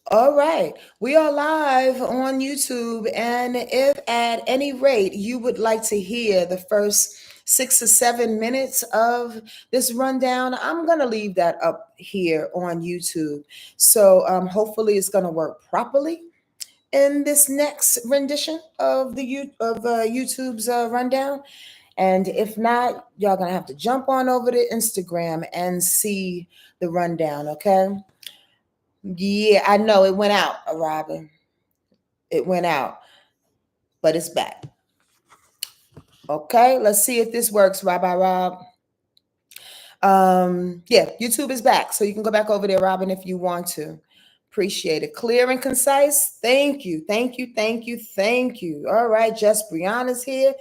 All right. We are live on YouTube. And if at any rate you would like to hear the first 6 or 7 minutes of this rundown, I'm going to leave that up here on YouTube. So hopefully it's going to work properly in this next rendition of YouTube's rundown. And if not, y'all going to have to jump on over to Instagram and see the rundown, okay? Yeah, I know it went out, Robin. It went out, but it's back. Okay, let's see if this works, Rabbi Rob. Yeah, YouTube is back, so you can go back over there, Robin, if you want to. Appreciate it. Clear and concise. Thank you, thank you, thank you, thank you. All right, Jess Brianna's here.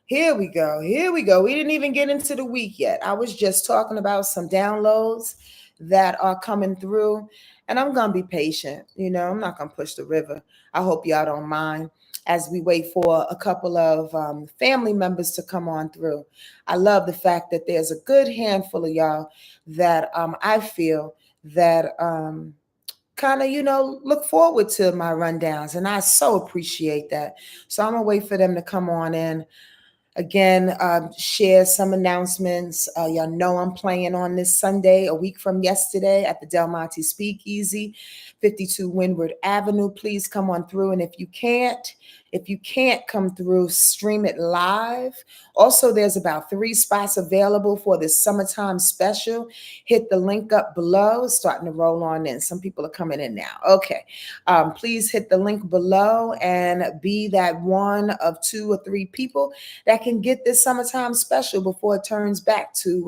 Here we go. Here we go. We didn't even get into the week yet. I was just talking about some downloads that are coming through, and I'm gonna be patient. I'm not gonna push the river. I hope y'all don't mind as we wait for a couple of family members to come on through. I love the fact that there's a good handful of y'all that I feel that kind of, look forward to my rundowns. And I so appreciate that. So I'm going to wait for them to come on in. Again, share some announcements. Y'all know I'm playing on this Sunday, a week from yesterday, at the Del Monte Speakeasy, 52 Winward Avenue. Please come on through. And if you can't come through, stream it live. Also, there's about 3 spots available for this summertime special. Hit the link up below. It's starting to roll on in. Some people are coming in now. Okay. Please hit the link below and be that one of 2 or 3 people that can get this summertime special before it turns back to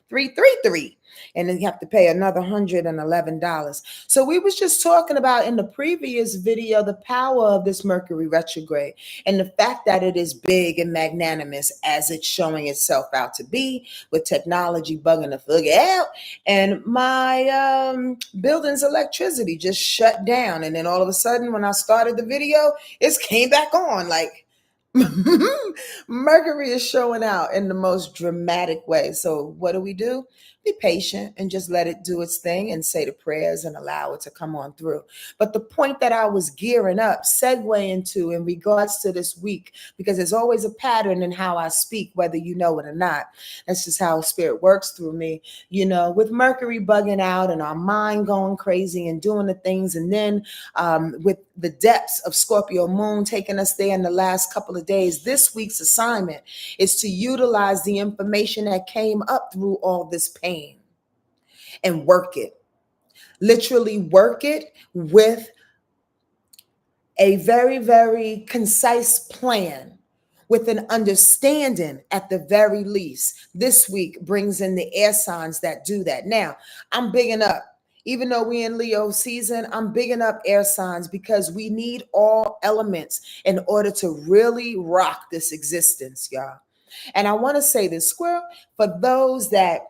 333, and then you have to pay another $111. So we was just talking about in the previous video the power of this Mercury retrograde and the fact that it is big and magnanimous as it's showing itself out to be, with technology bugging the fuck out. And my building's electricity just shut down, and then all of a sudden when I started the video, it came back on. Like, Mercury is showing out in the most dramatic way. So what do? Be patient and just let it do its thing and say the prayers and allow it to come on through. But the point that I was gearing up, segue into in regards to this week, because there's always a pattern in how I speak, whether you know it or not. That's just how spirit works through me. With Mercury bugging out and our mind going crazy and doing the things, and then with the depths of Scorpio moon taking us there in the last couple of days, this week's assignment is to utilize the information that came up through all this pain and work it. Literally work it with a very, very concise plan, with an understanding at the very least. This week brings in the air signs that do that. Now, I'm bigging up. Even though we're in Leo season, I'm bigging up air signs because we need all elements in order to really rock this existence, y'all. And I want to say this, Squirrel, for those that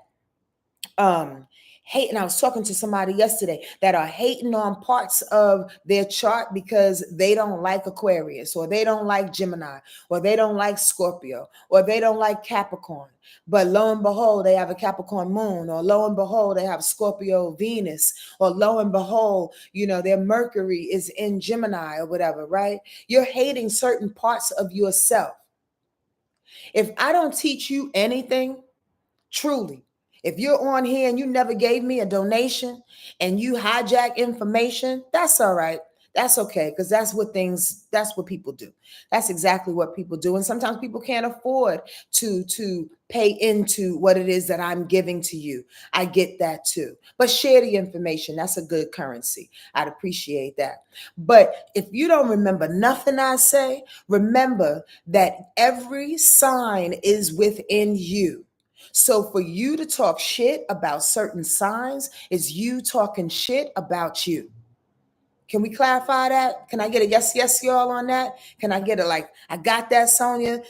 hate, and I was talking to somebody yesterday that are hating on parts of their chart because they don't like Aquarius, or they don't like Gemini, or they don't like Scorpio, or they don't like Capricorn. But lo and behold, they have a Capricorn moon, or lo and behold, they have Scorpio Venus, or lo and behold, their Mercury is in Gemini or whatever, right? You're hating certain parts of yourself. If I don't teach you anything, truly, if you're on here and you never gave me a donation and you hijack information, that's all right. That's okay, because that's what people do. That's exactly what people do. And sometimes people can't afford to pay into what it is that I'm giving to you. I get that too. But share the information. That's a good currency. I'd appreciate that. But if you don't remember nothing I say, remember that every sign is within you. So for you to talk shit about certain signs is you talking shit about you. Can we clarify that? Can I get a yes, yes, y'all on that? Can I get a like, I got that, Sonja,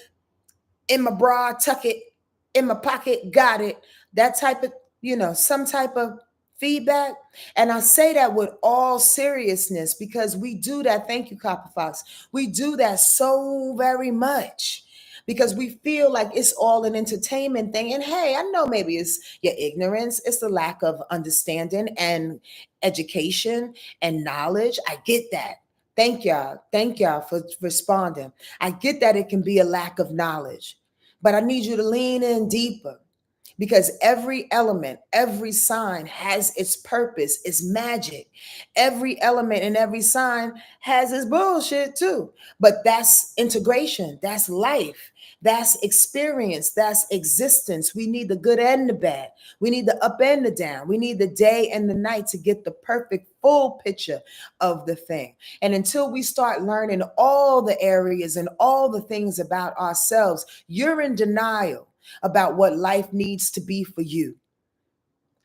in my bra, tuck it in my pocket, got it. That type of, some type of feedback. And I say that with all seriousness because we do that. Thank you, Copper Fox. We do that so very much because we feel like it's all an entertainment thing. And hey, I know maybe it's your ignorance, it's the lack of understanding and education and knowledge. I get that. Thank y'all. Thank y'all for responding. I get that it can be a lack of knowledge, but I need you to lean in deeper, because every element, every sign has its purpose, its magic. Every element and every sign has its bullshit too. But that's integration, that's life, that's experience, that's existence. We need the good and the bad. We need the up and the down. We need the day and the night to get the perfect full picture of the thing. And until we start learning all the areas and all the things about ourselves, you're in denial about what life needs to be for you.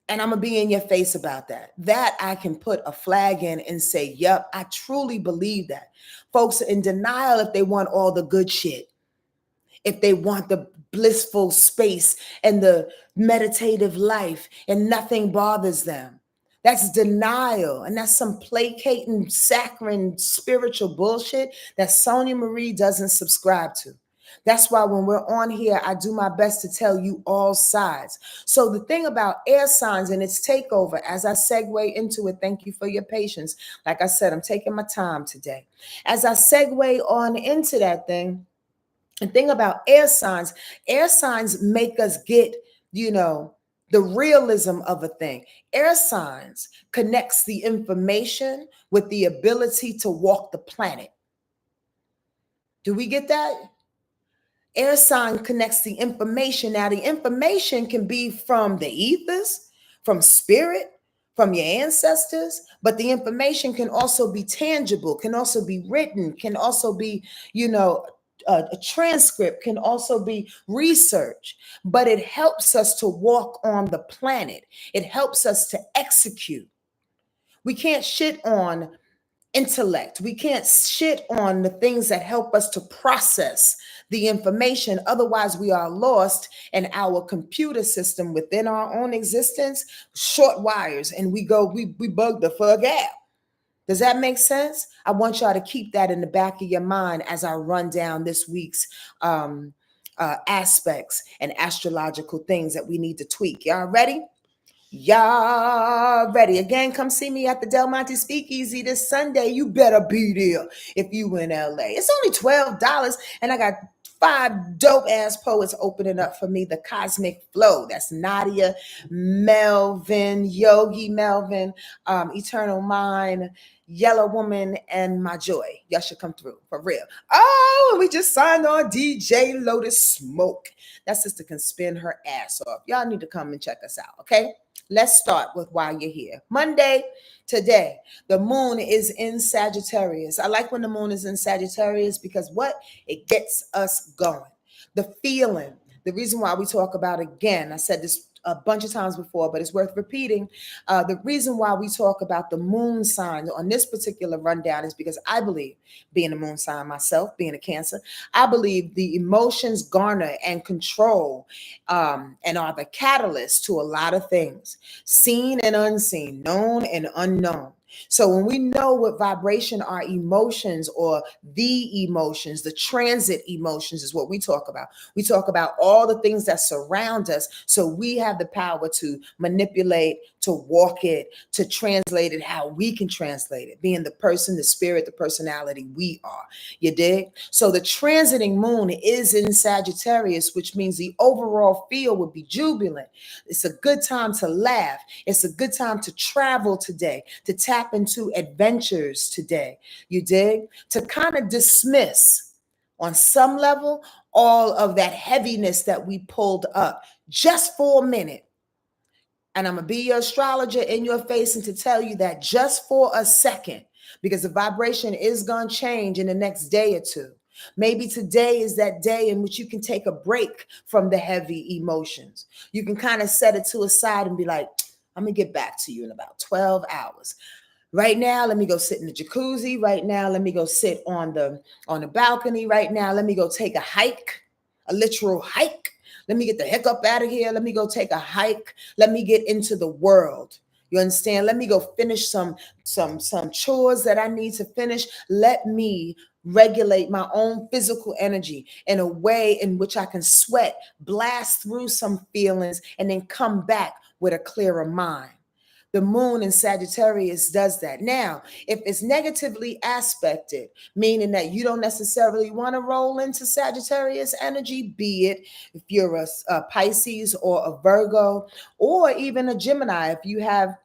And I'm going to be in your face about that. That I can put a flag in and say, yep, I truly believe that. Folks are in denial if they want all the good shit, if they want the blissful space and the meditative life and nothing bothers them. That's denial. And that's some placating, saccharine, spiritual bullshit that Sonja Marie doesn't subscribe to. That's why when we're on here, I do my best to tell you all sides. So the thing about air signs and its takeover, as I segue into it, thank you for your patience. Like I said, I'm taking my time today. As I segue on into that thing, the thing about air signs make us get, the realism of a thing. Air signs connects the information with the ability to walk the planet. Do we get that? Air sign connects the information. Now, the information can be from the ethers, from spirit, from your ancestors, but the information can also be tangible, can also be written, can also be, a transcript, can also be research, but it helps us to walk on the planet. It helps us to execute. We can't shit on intellect. We can't shit on the things that help us to process the information. Otherwise, we are lost in our computer system within our own existence, short wires, and we bug the fuck out. Does that make sense? I want y'all to keep that in the back of your mind as I run down this week's aspects and astrological things that we need to tweak. Y'all ready? Y'all ready? Again, come see me at the Del Monte Speakeasy this Sunday. You better be there if you in LA. It's only $12, and I got 5 dope-ass poets opening up for me. The Cosmic Flow. That's Nadia, Melvin, Yogi Melvin, Eternal Mind, Yellow Woman, and My Joy. Y'all should come through, for real. Oh, and we just signed on DJ Lotus Smoke. That sister can spin her ass off. Y'all need to come and check us out, okay? Let's start with why you're here. Monday, today, the moon is in Sagittarius. I like when the moon is in Sagittarius because what? It gets us going. The feeling, the reason why we talk about, again, I said this a bunch of times before, but it's worth repeating. The reason why we talk about the moon sign on this particular rundown is because I believe, being a moon sign myself, being a Cancer, I believe the emotions garner and control and are the catalyst to a lot of things, seen and unseen, known and unknown. So when we know what vibration are emotions, or the emotions, the transit emotions is what we talk about. We talk about all the things that surround us. So we have the power to manipulate, to walk it, to translate it how we can translate it, being the person, the spirit, the personality we are. You dig? So the transiting moon is in Sagittarius, which means the overall feel would be jubilant. It's a good time to laugh. It's a good time to travel today, to tap into adventures today. You dig? To kind of dismiss on some level all of that heaviness that we pulled up just for a minute. And I'm going to be your astrologer in your face and to tell you that just for a second, because the vibration is going to change in the next day or two. Maybe today is that day in which you can take a break from the heavy emotions. You can kind of set it to a side and be like, I'm going to get back to you in about 12 hours. Right now, let me go sit in the jacuzzi. Right now, let me go sit on the balcony. Right now, let me go take a hike, a literal hike. Let me get the heck up out of here. Let me go take a hike. Let me get into the world. You understand? Let me go finish some chores that I need to finish. Let me regulate my own physical energy in a way in which I can sweat, blast through some feelings, and then come back with a clearer mind. The moon in Sagittarius does that. Now, if it's negatively aspected, meaning that you don't necessarily want to roll into Sagittarius energy, be it if you're a Pisces or a Virgo, or even a Gemini, if you have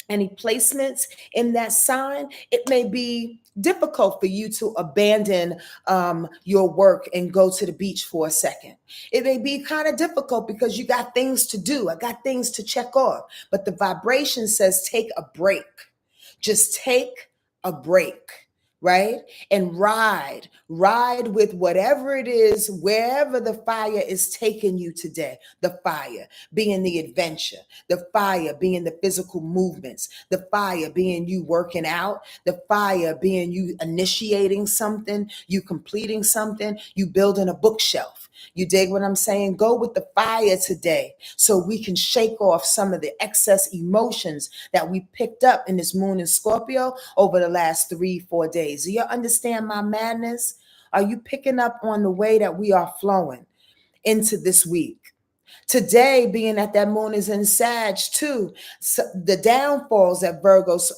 any placements in that sign, it may be difficult for you to abandon your work and go to the beach for a second. It may be kind of difficult because you got things to do. I got things to check off. But the vibration says take a break. Just take a break, right? And ride with whatever it is, wherever the fire is taking you today. The fire being the adventure, the fire being the physical movements, the fire being you working out, the fire being you initiating something, you completing something, you building a bookshelf. You dig what I'm saying? Go with the fire today so we can shake off some of the excess emotions that we picked up in this moon in Scorpio over the last 3-4 days. Do you understand my madness? Are you picking up on the way that we are flowing into this week? Today, being that moon is in Sag too, so the downfalls that Virgos,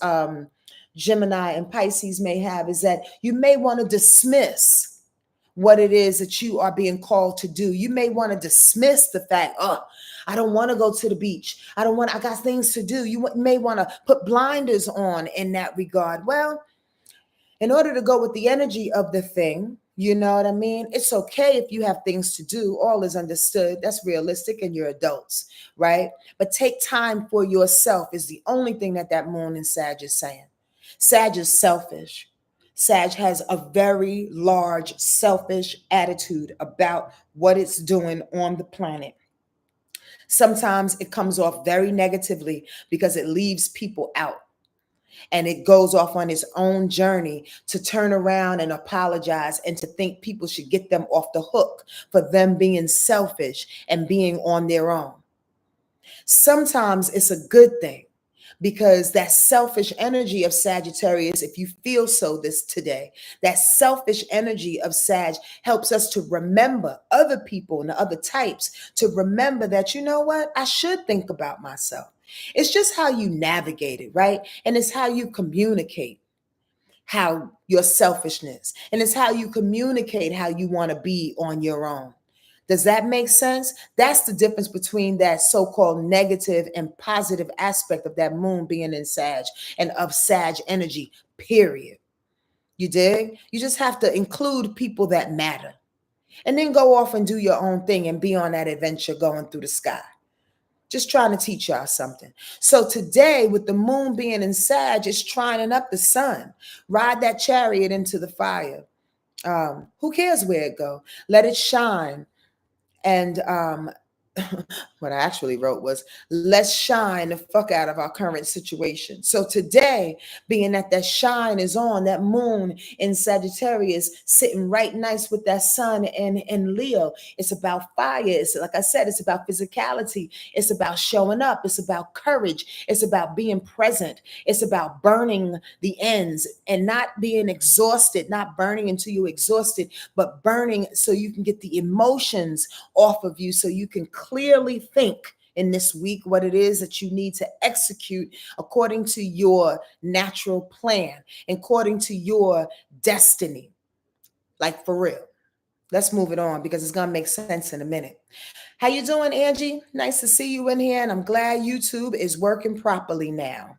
Gemini, and Pisces may have is that you may want to dismiss what it is that you are being called to do. You may want to dismiss the fact, I don't want to go to the beach. I got things to do. You may want to put blinders on in that regard. Well, in order to go with the energy of the thing, you know what I mean? It's okay if you have things to do. All is understood. That's realistic, and you're adults, right? But take time for yourself is the only thing that moon in Sag is saying. Sag is selfish. Sag has a very large selfish attitude about what it's doing on the planet. Sometimes it comes off very negatively because it leaves people out. And it goes off on its own journey to turn around and apologize and to think people should get them off the hook for them being selfish and being on their own. Sometimes it's a good thing because that selfish energy of Sagittarius, if you feel so this today, that selfish energy of Sag helps us to remember other people and the other types, to remember that, you know what, I should think about myself. It's just how you navigate it, right? And it's how you communicate how your selfishness, and it's how you communicate how you want to be on your own. Does that make sense? That's the difference between that so-called negative and positive aspect of that moon being in Sag and of Sag energy, period. You dig? You just have to include people that matter and then go off and do your own thing and be on that adventure going through the sky. Just trying to teach y'all something. So today, with the moon being in Sag, it's trining up the sun. Ride that chariot into the fire. Who cares where it go? Let it shine. And what I actually wrote was, let's shine the fuck out of our current situation. So today, being that shine is on, that moon in Sagittarius sitting right nice with that sun in Leo, it's about fire. It's like I said, it's about physicality. It's about showing up. It's about courage. It's about being present. It's about burning the ends and not being exhausted, not burning until you're exhausted, but burning so you can get the emotions off of you, so you can clearly think in this week what it is that you need to execute according to your natural plan, according to your destiny. Like, for real. Let's move it on because it's going to make sense in a minute. How you doing, Angie? Nice to see you in here, and I'm glad YouTube is working properly now.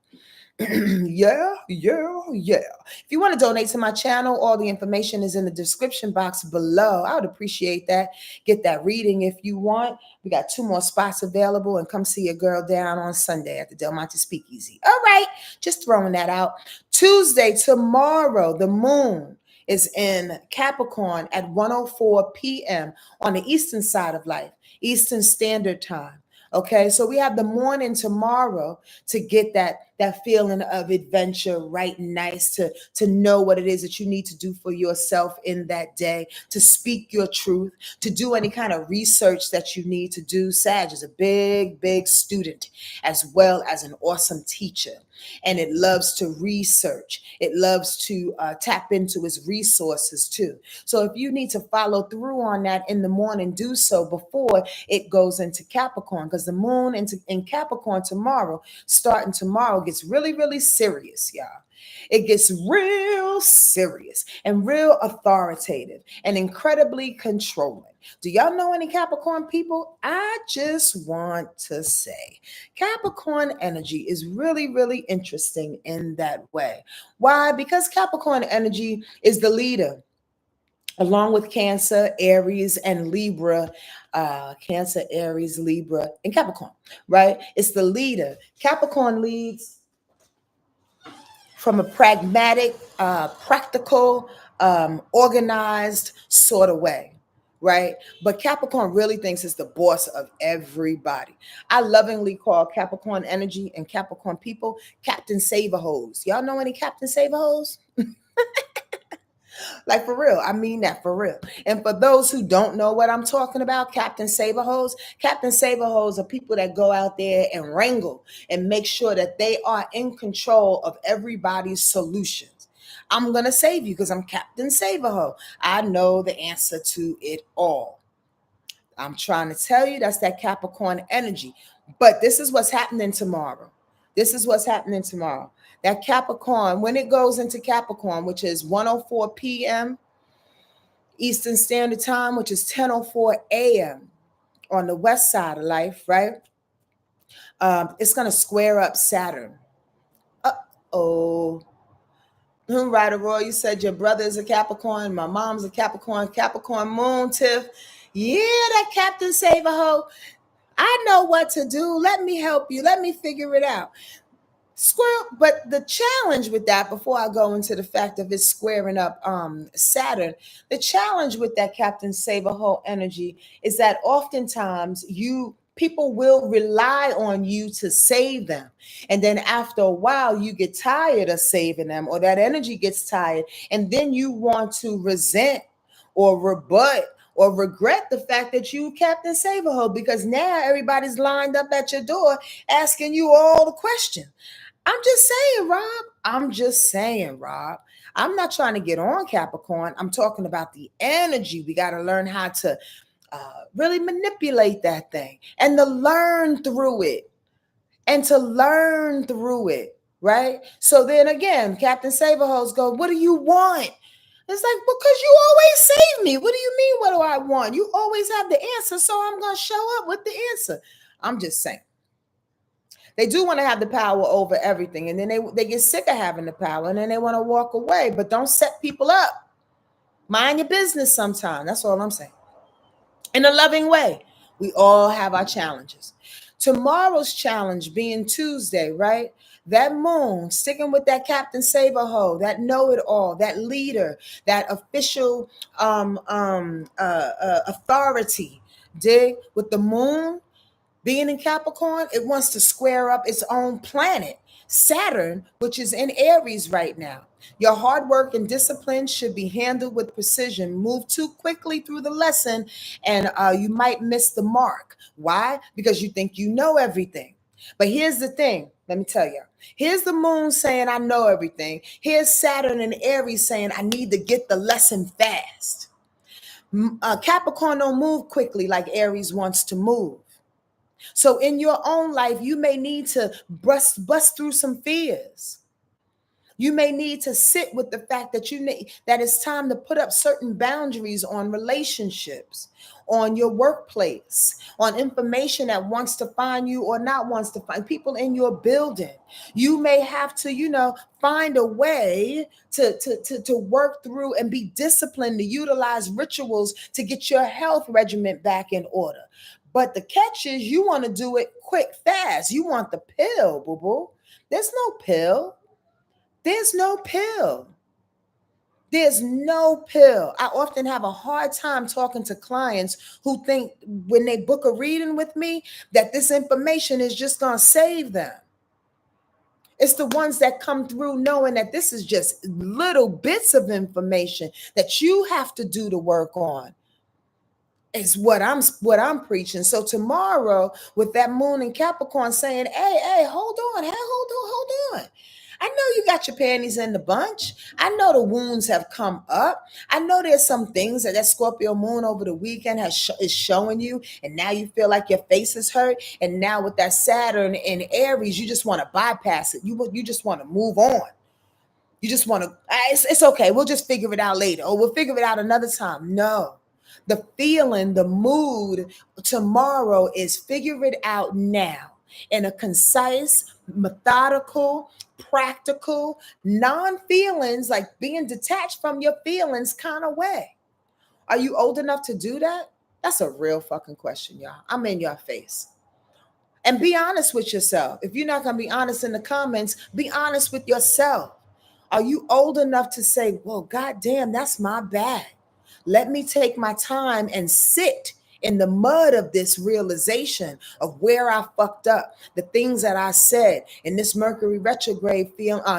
Yeah. If you want to donate to my channel, all the information is in the description box below. I would appreciate that. Get that reading if you want. We got 2 more spots available, and come see your girl down on Sunday at the Monte Speakeasy. All right, just throwing that out. Tuesday, tomorrow, the moon is in Capricorn at 1:04 p.m. on the eastern side of life, Eastern Standard Time. Okay, so we have the morning tomorrow to get that that feeling of adventure, right? Nice to know what it is that you need to do for yourself in that day, to speak your truth, to do any kind of research that you need to do. Sag is a big, big student as well as an awesome teacher. And it loves to research. It loves to tap into its resources too. So if you need to follow through on that in the morning, do so before it goes into Capricorn, because the moon in Capricorn tomorrow, starting tomorrow, gets really, really serious, y'all. It gets real serious and real authoritative and incredibly controlling. Do y'all know any Capricorn people? I just want to say Capricorn energy is really, really interesting in that way. Why? Because Capricorn energy is the leader, along with Cancer, Aries, and Libra. Cancer, Aries, Libra, and Capricorn, right? It's the leader. Capricorn leads from a pragmatic, practical, organized sort of way, right? But Capricorn really thinks it's the boss of everybody. I lovingly call Capricorn energy and Capricorn people Captain Save-A-Hoes. Y'all know any Captain Save-A-Hoes? Like, for real. I mean that for real. And for those who don't know what I'm talking about, Captain Save-A-Hoes are people that go out there and wrangle and make sure that they are in control of everybody's solutions. I'm going to save you because I'm Captain Save-A-Ho. I know the answer to it all. I'm trying to tell you, that's that Capricorn energy. But this is what's happening tomorrow. This is what's happening tomorrow. That Capricorn, when it goes into Capricorn, which is 1:04 p.m. Eastern Standard Time, which is 10:04 a.m. on the west side of life, right? It's going to square up Saturn. Uh-oh. Right, Aurora, you said your brother is a Capricorn. My mom's a Capricorn. Capricorn moon, Tiff. Yeah, that Captain Save-A-Ho. I know what to do. Let me help you. Let me figure it out. Square, but the challenge with that, before I go into the fact of it squaring up Saturn, the challenge with that Captain Save-A-Ho energy is that oftentimes people will rely on you to save them. And then after a while, you get tired of saving them, or that energy gets tired. And then you want to resent or rebut or regret the fact that you Captain Save-A-Ho, because now everybody's lined up at your door asking you all the questions. I'm just saying, Rob. I'm not trying to get on Capricorn. I'm talking about the energy. We got to learn how to really manipulate that thing and to learn through it. Right? So then again, Captain Save-A-Ho's go, what do you want? It's like, because you always save me. What do you mean, what do I want? You always have the answer, so I'm going to show up with the answer. I'm just saying. They do want to have the power over everything, and then they get sick of having the power, and then they want to walk away. But don't set people up. Mind your business sometimes. That's all I'm saying. In a loving way. We all have our challenges. Tomorrow's challenge being Tuesday, right? That moon, sticking with that Captain Save-A-Ho, that know-it-all, that leader, that official authority. Dig? With the moon being in Capricorn, it wants to square up its own planet, Saturn, which is in Aries right now. Your hard work and discipline should be handled with precision. Move too quickly through the lesson, and you might miss the mark. Why? Because you think you know everything. But here's the thing. Let me tell you. Here's the moon saying, I know everything. Here's Saturn and Aries saying, I need to get the lesson fast. Capricorn don't move quickly like Aries wants to move. So in your own life, you may need to bust through some fears. You may need to sit with the fact that that it's time to put up certain boundaries on relationships, on your workplace, on information that wants to find you or not wants to find people in your building. You may have to, find a way to work through and be disciplined, to utilize rituals to get your health regimen back in order. But the catch is you want to do it quick, fast. You want the pill, boo-boo. There's no pill. There's no pill. There's no pill. I often have a hard time talking to clients who think when they book a reading with me that this information is just going to save them. It's the ones that come through knowing that this is just little bits of information that you have to do the work on. Is what I'm preaching. So tomorrow, with that moon in Capricorn saying, hey, hold on, hold on. I know you got your panties in the bunch. I know the wounds have come up. I know there's some things that Scorpio moon over the weekend is showing you, and now you feel like your face is hurt. And now with that Saturn in Aries, you just want to bypass it. You just want to move on. You just want to. It's okay. We'll just figure it out later, or we'll figure it out another time. No. The feeling, the mood tomorrow is figure it out now in a concise, methodical, practical, non-feelings, like being detached from your feelings kind of way. Are you old enough to do that? That's a real fucking question, y'all. I'm in your face. And be honest with yourself. If you're not going to be honest in the comments, be honest with yourself. Are you old enough to say, well, goddamn, that's my bad. Let me take my time and sit in the mud of this realization of where I fucked up, the things that I said in this Mercury retrograde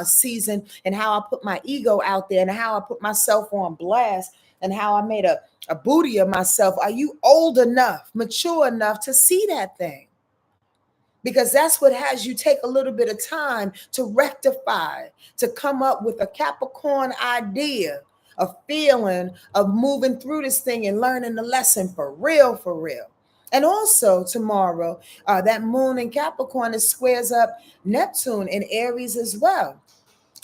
season, and how I put my ego out there and how I put myself on blast and how I made a booty of myself. Are you old enough, mature enough to see that thing? Because that's what has you take a little bit of time to rectify, to come up with a Capricorn idea, a feeling of moving through this thing and learning the lesson for real, for real. And also tomorrow, that moon in Capricorn squares up Neptune in Aries as well.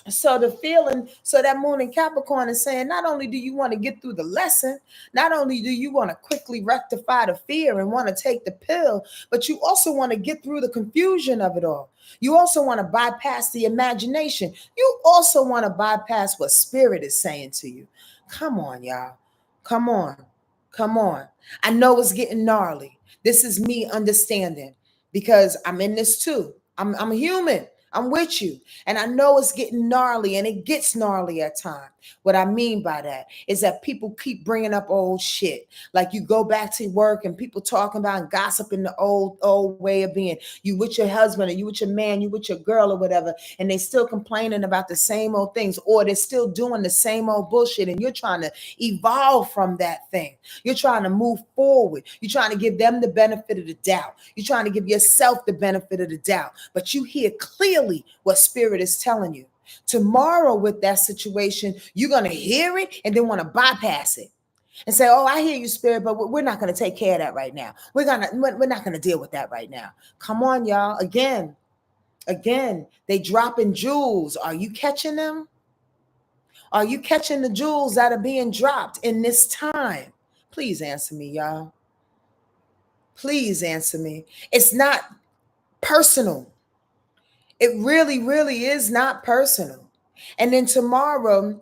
So the feeling, so that moon in Capricorn is saying, not only do you want to get through the lesson, not only do you want to quickly rectify the fear and want to take the pill, but you also want to get through the confusion of it all. You also want to bypass the imagination. You also want to bypass what spirit is saying to you. Come on, y'all. Come on. Come on. I know it's getting gnarly. This is me understanding because I'm in this too. I'm human. I'm with you. And I know it's getting gnarly, and it gets gnarly at times. What I mean by that is that people keep bringing up old shit. Like you go back to work and people talking about and gossiping the old way of being. You with your husband or you with your man, you with your girl or whatever, and they still complaining about the same old things, or they're still doing the same old bullshit, and you're trying to evolve from that thing. You're trying to move forward. You're trying to give them the benefit of the doubt. You're trying to give yourself the benefit of the doubt. But you hear clearly what spirit is telling you. Tomorrow with that situation, you're going to hear it and then want to bypass it and say, oh, I hear you, spirit, but we're not going to take care of that right now. We're not going to deal with that right now. Come on, y'all. Again, they dropping jewels. Are you catching them? Are you catching the jewels that are being dropped in this time? Please answer me, y'all. Please answer me. It's not personal. It really, really is not personal. And then tomorrow,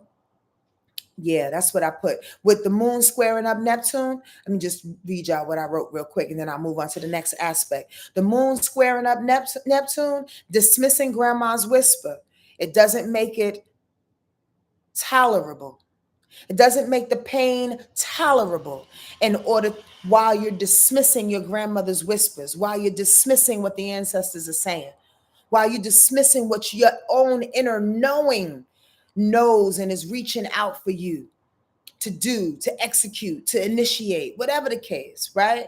yeah, that's what I put. With the moon squaring up Neptune, let me just read y'all what I wrote real quick, and then I'll move on to the next aspect. The moon squaring up Neptune, dismissing grandma's whisper. It doesn't make it tolerable. It doesn't make the pain tolerable in order while you're dismissing your grandmother's whispers, while you're dismissing what the ancestors are saying, while you're dismissing what your own inner knowing knows and is reaching out for you to do, to execute, to initiate, whatever the case, right?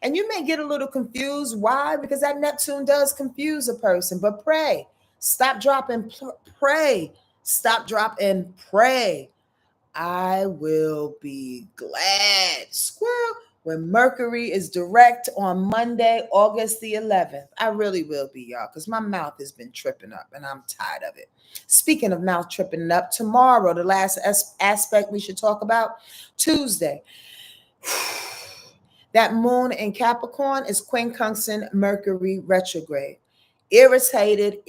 And you may get a little confused. Why? Because that Neptune does confuse a person. But pray. Stop, drop, and pray. Stop, drop, and pray. I will be glad, squirrel, when Mercury is direct on Monday, August the 11th. I really will be, y'all, because my mouth has been tripping up and I'm tired of it. Speaking of mouth tripping up, tomorrow, the last aspect we should talk about, Tuesday. That moon in Capricorn is quincunxing Mercury retrograde. Irritated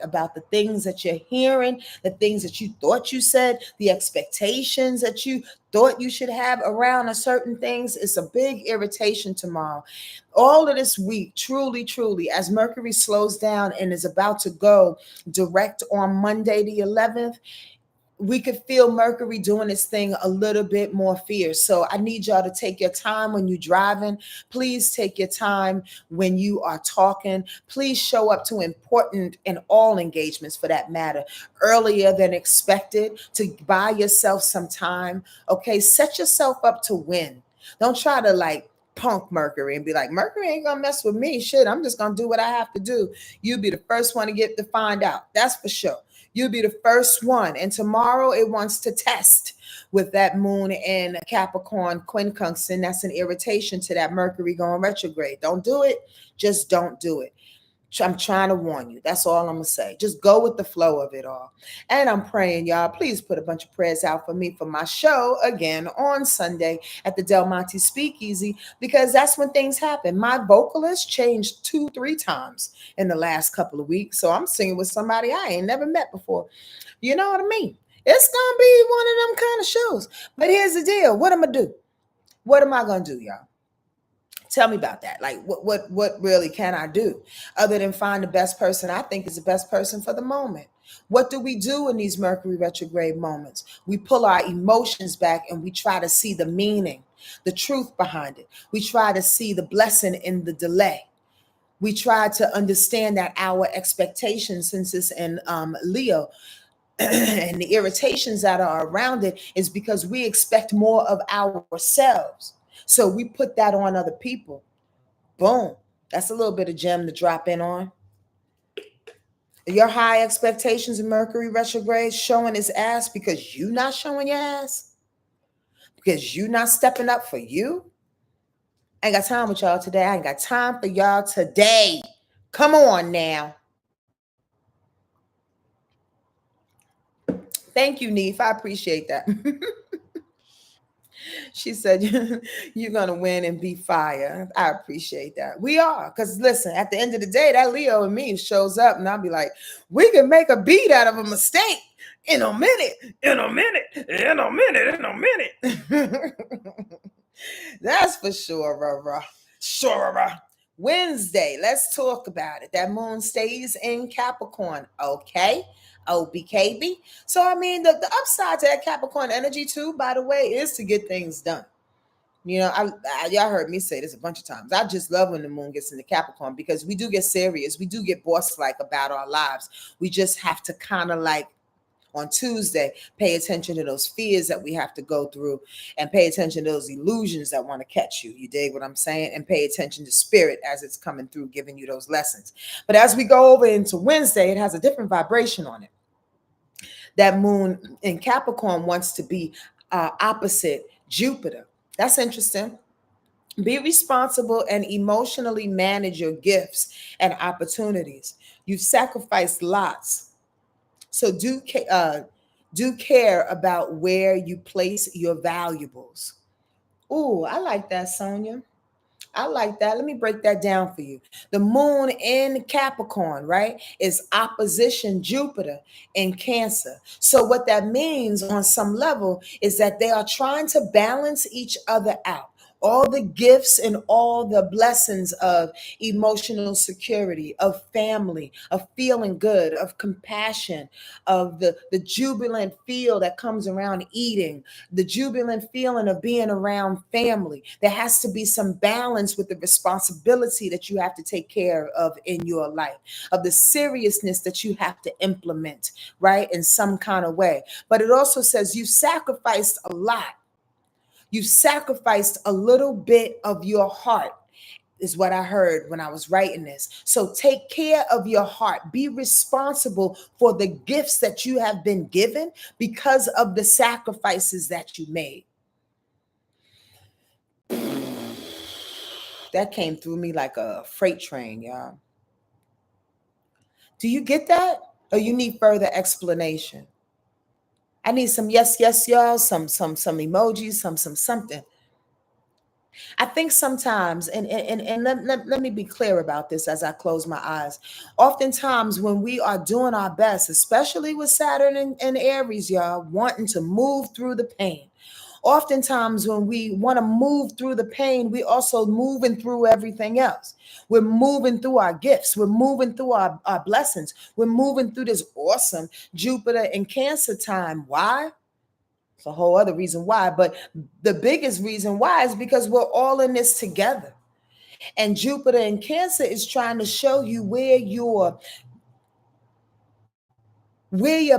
about the things that you're hearing, the things that you thought you said, the expectations that you thought you should have around a certain things. It's a big irritation tomorrow. All of this week, truly, as Mercury slows down and is about to go direct on Monday the 11th, we could feel Mercury doing its thing a little bit more fierce. So I need y'all to take your time when you're driving. Please take your time when you are talking. Please show up to important and all engagements for that matter earlier than expected to buy yourself some time. Okay, set yourself up to win. Don't try to like punk Mercury and be like, Mercury ain't gonna mess with me. Shit, I'm just gonna do what I have to do. You'll be the first one to get to find out. That's for sure. You'll be the first one. And tomorrow it wants to test with that moon in Capricorn quincunxing. That's an irritation to that Mercury going retrograde. Don't do it. Just don't do it. I'm trying to warn you. That's all I'm going to say. Just go with the flow of it all. And I'm praying, y'all, please put a bunch of prayers out for me for my show again on Sunday at the Del Monte Speakeasy, because that's when things happen. My vocalist changed 2-3 times in the last couple of weeks. So I'm singing with somebody I ain't never met before. You know what I mean? It's going to be one of them kind of shows. But here's the deal. What am I going to do? What am I going to do, y'all? Tell me about that. Like, what really can I do other than find the best person I think is the best person for the moment? What do we do in these Mercury retrograde moments? We pull our emotions back and we try to see the meaning, the truth behind it. We try to see the blessing in the delay. We try to understand that our expectations, since it's in Leo, and the irritations that are around it is because we expect more of ourselves. So we put that on other people. Boom. That's a little bit of gem to drop in on. Your high expectations in Mercury retrograde showing its ass because you not showing your ass? Because you not stepping up for you? I ain't got time with y'all today. I ain't got time for y'all today. Come on now. Thank you, Neef. I appreciate that. She said, you're going to win and be fire. I appreciate that. We are. Because listen, at the end of the day, that Leo in me shows up and I'll be like, we can make a beat out of a mistake in a minute, in a minute, in a minute, in a minute. That's for sure. Sure. Wednesday, let's talk about it. That moon stays in Capricorn. Okay. OBKB. So, I mean, the upside to that Capricorn energy, too, by the way, is to get things done. You know, y'all heard me say this a bunch of times. I just love when the moon gets into Capricorn because we do get serious. We do get boss-like about our lives. We just have to kind of like, on Tuesday, pay attention to those fears that we have to go through and pay attention to those illusions that want to catch you. You dig what I'm saying? And pay attention to spirit as it's coming through, giving you those lessons. But as we go over into Wednesday, it has a different vibration on it. That moon in Capricorn wants to be opposite Jupiter. That's interesting. Be responsible and emotionally manage your gifts and opportunities. You've sacrificed lots. So do care about where you place your valuables. Ooh, I like that, Sonja. I like that. Let me break that down for you. The moon in Capricorn, right, is opposition Jupiter in Cancer. So what that means on some level is that they are trying to balance each other out. All the gifts and all the blessings of emotional security, of family, of feeling good, of compassion, of the jubilant feel that comes around eating, the jubilant feeling of being around family. There has to be some balance with the responsibility that you have to take care of in your life, of the seriousness that you have to implement, right, in some kind of way. But it also says you sacrificed a lot. You sacrificed a little bit of your heart, is what I heard when I was writing this. So take care of your heart. Be responsible for the gifts that you have been given because of the sacrifices that you made. That came through me like a freight train, y'all. Do you get that? Or you need further explanation? I need some yes, y'all, some emojis, something. I think sometimes, and let me be clear about this as I close my eyes. Oftentimes when we are doing our best, especially with Saturn and Aries, y'all, wanting to move through the pain, Oftentimes, when we want to move through the pain, we also moving through everything else. We're moving through our gifts. We're moving through our blessings. We're moving through this awesome Jupiter and Cancer time. Why? It's a whole other reason why. But the biggest reason why is because we're all in this together. And Jupiter and Cancer is trying to show you where your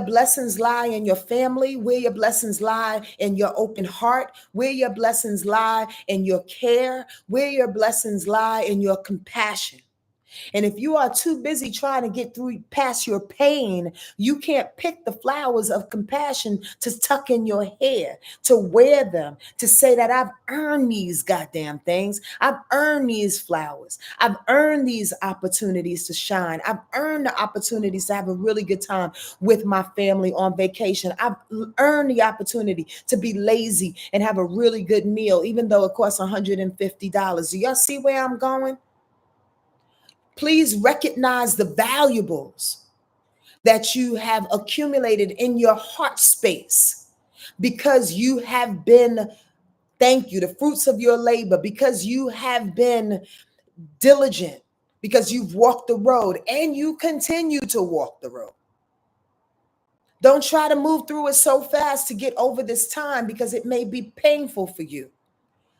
blessings lie in your family, where your blessings lie in your open heart, where your blessings lie in your care, where your blessings lie in your compassion. And if you are too busy trying to get through past your pain, you can't pick the flowers of compassion to tuck in your hair, to wear them, to say that I've earned these goddamn things. I've earned these flowers. I've earned these opportunities to shine. I've earned the opportunities to have a really good time with my family on vacation. I've earned the opportunity to be lazy and have a really good meal, even though it costs $150. Do y'all see where I'm going? Please recognize the valuables that you have accumulated in your heart space because you have been, thank you, the fruits of your labor, because you have been diligent, because you've walked the road and you continue to walk the road. Don't try to move through it so fast to get over this time because it may be painful for you.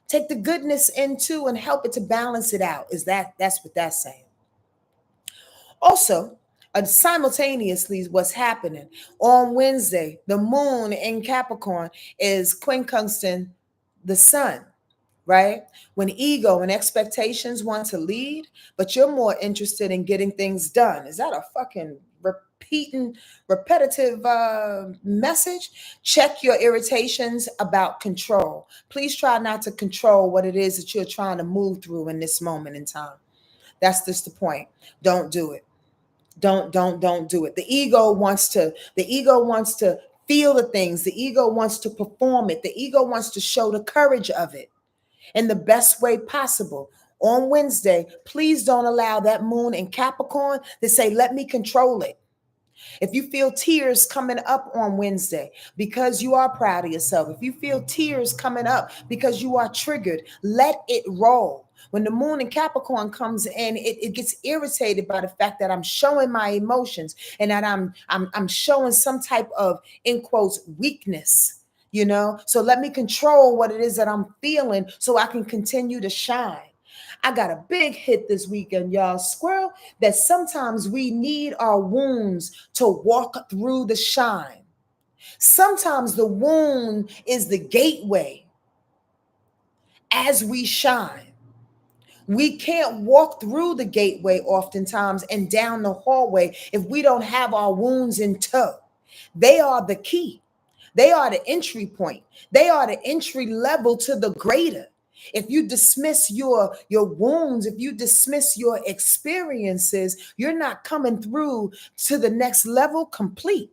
Take the goodness into and help it to balance it out. That's what that's saying. Also, simultaneously, what's happening on Wednesday, the moon in Capricorn is quincunxing the sun, right? When ego and expectations want to lead, but you're more interested in getting things done. Is that a fucking repetitive message? Check your irritations about control. Please try not to control what it is that you're trying to move through in this moment in time. That's just the point. Don't do it. Don't do it. The ego wants to feel the things. The ego wants to perform it. The ego wants to show the courage of it in the best way possible. On Wednesday, please don't allow that moon in Capricorn to say, let me control it. If you feel tears coming up on Wednesday because you are proud of yourself, if you feel tears coming up because you are triggered, let it roll. When the moon in Capricorn comes in, it gets irritated by the fact that I'm showing my emotions and that I'm showing some type of, in quotes, weakness, you know? So let me control what it is that I'm feeling so I can continue to shine. I got a big hit this weekend, y'all. Squirrel, that sometimes we need our wounds to walk through the shine. Sometimes the wound is the gateway as we shine. We can't walk through the gateway oftentimes and down the hallway if we don't have our wounds in tow. They are the key. They are the entry point. They are the entry level to the greater. If you dismiss your wounds, if you dismiss your experiences, you're not coming through to the next level complete.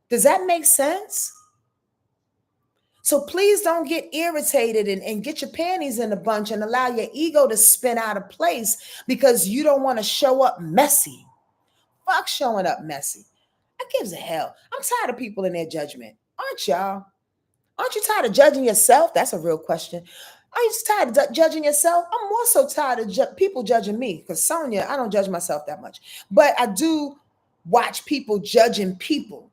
Does that make sense? So please don't get irritated and get your panties in a bunch and allow your ego to spin out of place because you don't want to show up messy. Fuck showing up messy. I gives a hell. I'm tired of people in their judgment. Aren't y'all? Aren't you tired of judging yourself? That's a real question. Are you tired of judging yourself? I'm more so tired of people judging me because Sonja, I don't judge myself that much. But I do watch people judging people.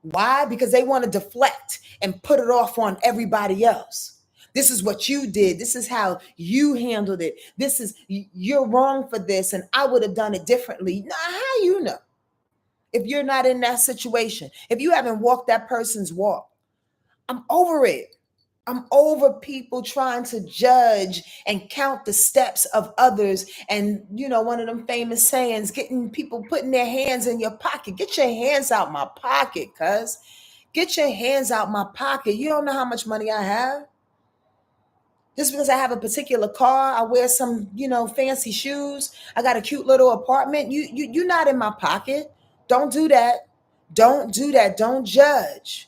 Why? Because they want to deflect and put it off on everybody else. This is what you did. This is how you handled it. You're wrong for this, and I would have done it differently. Now, how you know? If you're not in that situation, if you haven't walked that person's walk, I'm over it. I'm over people trying to judge and count the steps of others. And, you know, one of them famous sayings, getting people putting their hands in your pocket. Get your hands out my pocket, cuz. Get your hands out my pocket. You don't know how much money I have. Just because I have a particular car, I wear some, fancy shoes, I got a cute little apartment. You're not in my pocket. Don't do that. Don't do that. Don't judge.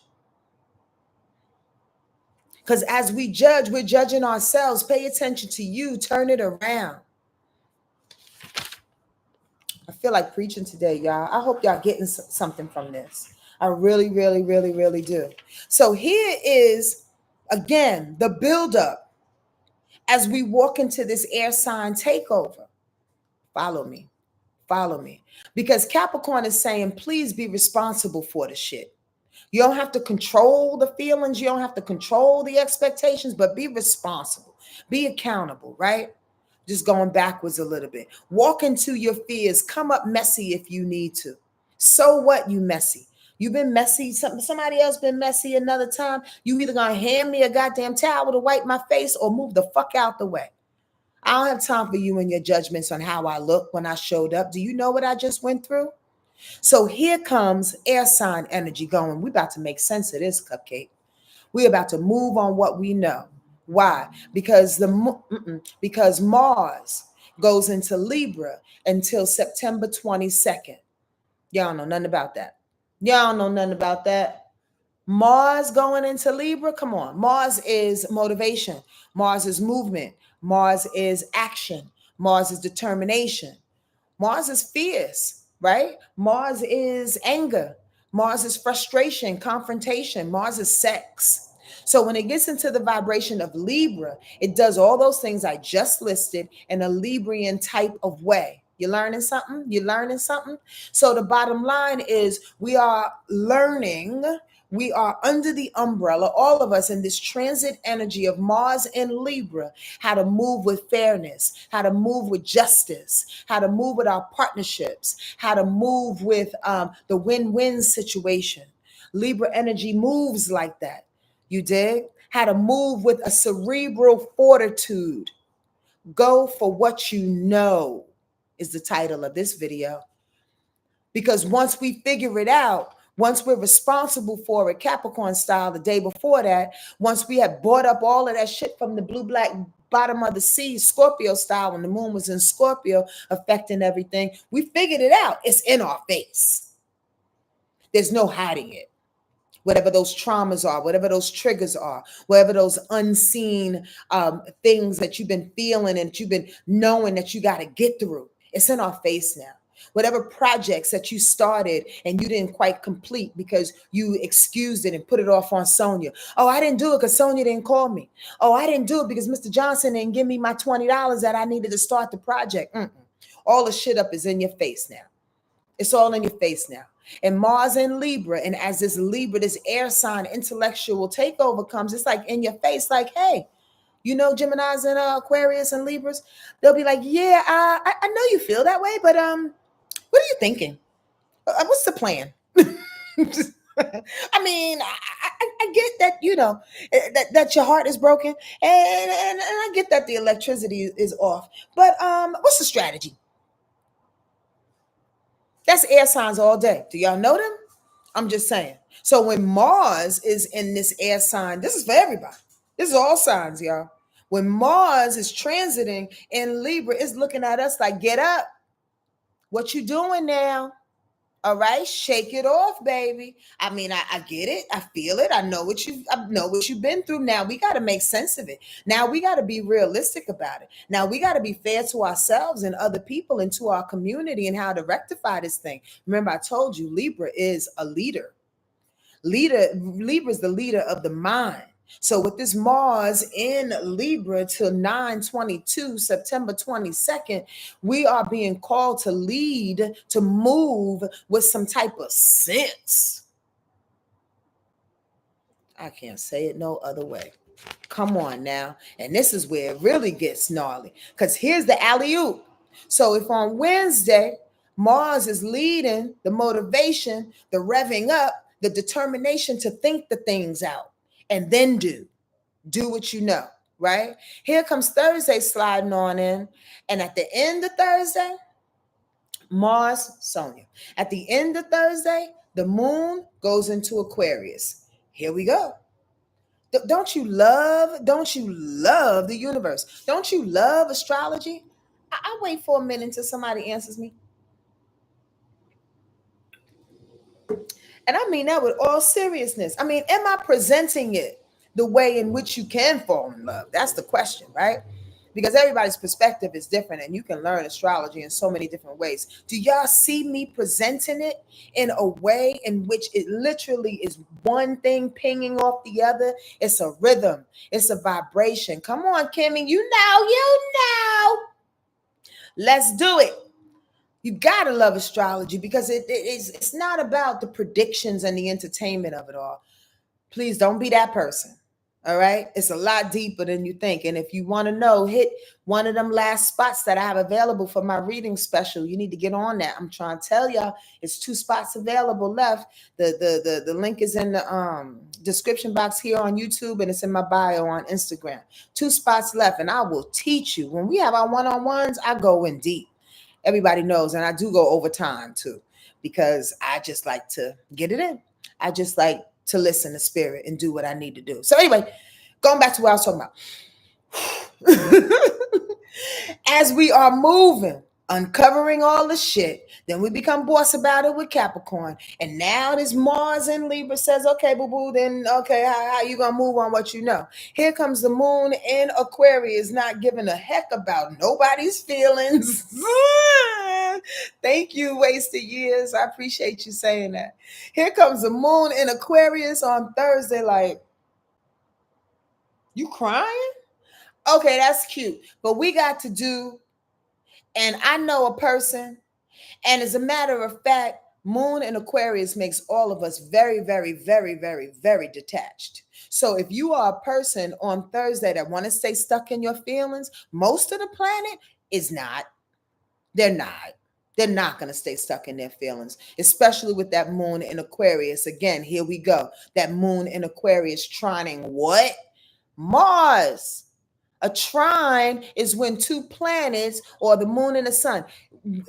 Because as we judge, we're judging ourselves. Pay attention to you. Turn it around. I feel like preaching today, y'all. I hope y'all getting something from this. I really, really, really, really do. So here is, again, the buildup as we walk into this air sign takeover. Follow me. Follow me. Because Capricorn is saying, please be responsible for the shit. You don't have to control the feelings. You don't have to control the expectations, but be responsible. Be accountable, right? Just going backwards a little bit. Walk into your fears. Come up messy if you need to. So what, you messy? You've been messy. Somebody else been messy another time. You either gonna hand me a goddamn towel to wipe my face or move the fuck out the way. I don't have time for you and your judgments on how I look when I showed up. Do you know what I just went through? So here comes air sign energy going. We about to make sense of this, cupcake. We're about to move on what we know. Why? Because because Mars goes into Libra until September 22nd. Y'all know nothing about that. Y'all know nothing about that. Mars going into Libra, come on. Mars is motivation. Mars is movement. Mars is action. Mars is determination. Mars is fierce, right? Mars is anger. Mars is frustration, confrontation. Mars is sex. So when it gets into the vibration of Libra, it does all those things I just listed in a Librian type of way. You learning something? You learning something? So the bottom line is we are learning. We are under the umbrella, all of us, in this transit energy of Mars and Libra, how to move with fairness, how to move with justice, how to move with our partnerships, how to move with the win-win situation. Libra energy moves like that. You dig? How to move with a cerebral fortitude. Go for what you know is the title of this video. Because once we figure it out, once we're responsible for it, Capricorn style, the day before that, once we have bought up all of that shit from the blue, black bottom of the sea, Scorpio style, when the moon was in Scorpio, affecting everything, we figured it out. It's in our face. There's no hiding it. Whatever those traumas are, whatever those triggers are, whatever those unseen things that you've been feeling and that you've been knowing that you got to get through, it's in our face now. Whatever projects that you started and you didn't quite complete because you excused it and put it off on Sonja. Oh, I didn't do it because Sonja didn't call me. Oh, I didn't do it because Mr. Johnson didn't give me my $20 that I needed to start the project. All the shit up is in your face now. It's all in your face now. And Mars and Libra, and as this Libra, this air sign intellectual takeover comes, it's like in your face, like, hey, you know, Geminis and Aquarius and Libras, they'll be like, yeah, I know you feel that way, but what are you thinking? What's the plan? I mean, I get that, you know, that your heart is broken, and I get that the electricity is off, but what's the strategy? That's air signs all day. Do y'all know them? I'm just saying. So when Mars is in this air sign, this is for everybody. This is all signs, y'all. When Mars is transiting in Libra, it's looking at us like, get up. What you doing now? All right, shake it off, baby. I mean, I get it. I feel it. I know what you've been through. Now we got to make sense of it. Now we got to be realistic about it. Now we got to be fair to ourselves and other people and to our community and how to rectify this thing. Remember, I told you Libra is a leader. Libra is the leader of the mind. So with this Mars in Libra till 9/22, September 22nd, we are being called to lead, to move with some type of sense. I can't say it no other way. Come on now. And this is where it really gets gnarly. Because here's the alley-oop. So if on Wednesday, Mars is leading the motivation, the revving up, the determination to think the things out and then do what you know, right? Here comes Thursday sliding on in. And at the end of Thursday, Mars, Sonja. At the end of Thursday, the moon goes into Aquarius. Here we go. Don't you love the universe? Don't you love astrology? I wait for a minute until somebody answers me. And I mean that with all seriousness. I mean, am I presenting it the way in which you can fall in love? That's the question, right? because everybody's perspective is different and you can learn astrology in so many different ways. Do y'all see me presenting it in a way in which it literally is one thing pinging off the other? It's a rhythm. It's a vibration. Come on, Kimmy. You know. Let's do it. You gotta love astrology because it's not about the predictions and the entertainment of it all. Please don't be that person. All right. It's a lot deeper than you think. And if you want to know, hit one of them last spots that I have available for my reading special. You need to get on that. I'm trying to tell y'all, it's 2 spots available left. The link is in the description box here on YouTube, and it's in my bio on Instagram. 2 spots left, and I will teach you. When we have our one-on-ones, I go in deep. Everybody knows, and I do go over time too, because I just like to get it in. I just like to listen to spirit and do what I need to do. So anyway, going back to what I was talking about. As we are moving, uncovering all the shit, then we become boss about it with Capricorn. And now this Mars in Libra says, okay, boo-boo, then okay, how you gonna move on what you know? Here comes the moon in Aquarius, not giving a heck about nobody's feelings. Thank you, wasted years. I appreciate you saying that. Here comes the moon in Aquarius on Thursday, like, you crying? Okay, that's cute. But we got to do, and I know a person, and as a matter of fact, moon in Aquarius makes all of us very, very, very, very, very detached. So if you are a person on Thursday that want to stay stuck in your feelings, most of the planet is not. They're not. They're not going to stay stuck in their feelings, especially with that moon in Aquarius. Again, here we go. That moon in Aquarius trining what? Mars. A trine is when 2 planets, or the moon and the sun,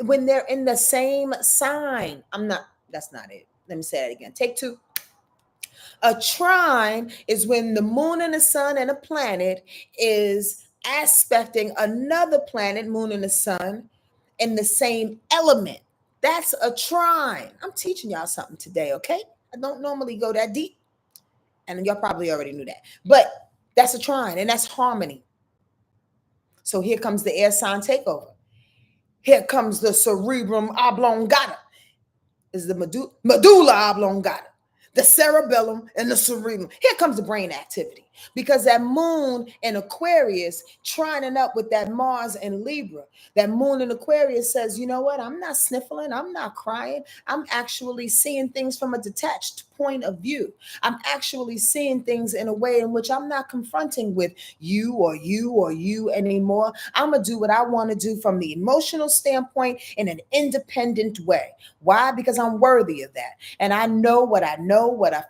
when they're in the same sign. That's not it. Let me say that again. Take 2. A trine is when the moon and the sun and a planet is aspecting another planet, moon and the sun, in the same element. That's a trine. I'm teaching y'all something today, okay? I don't normally go that deep, and y'all probably already knew that. But that's a trine, and that's harmony. So here comes the air sign takeover. Here comes the cerebrum oblongata. Is the medulla oblongata, the cerebellum, and the cerebrum. Here comes the brain activity, because that moon in Aquarius trining up with that Mars in Libra. That moon in Aquarius says, you know what? I'm not sniffling. I'm not crying. I'm actually seeing things from a detached point of view. I'm actually seeing things in a way in which I'm not confronting with you or you or you anymore. I'm going to do what I want to do from the emotional standpoint in an independent way. Why? Because I'm worthy of that. And I know, what I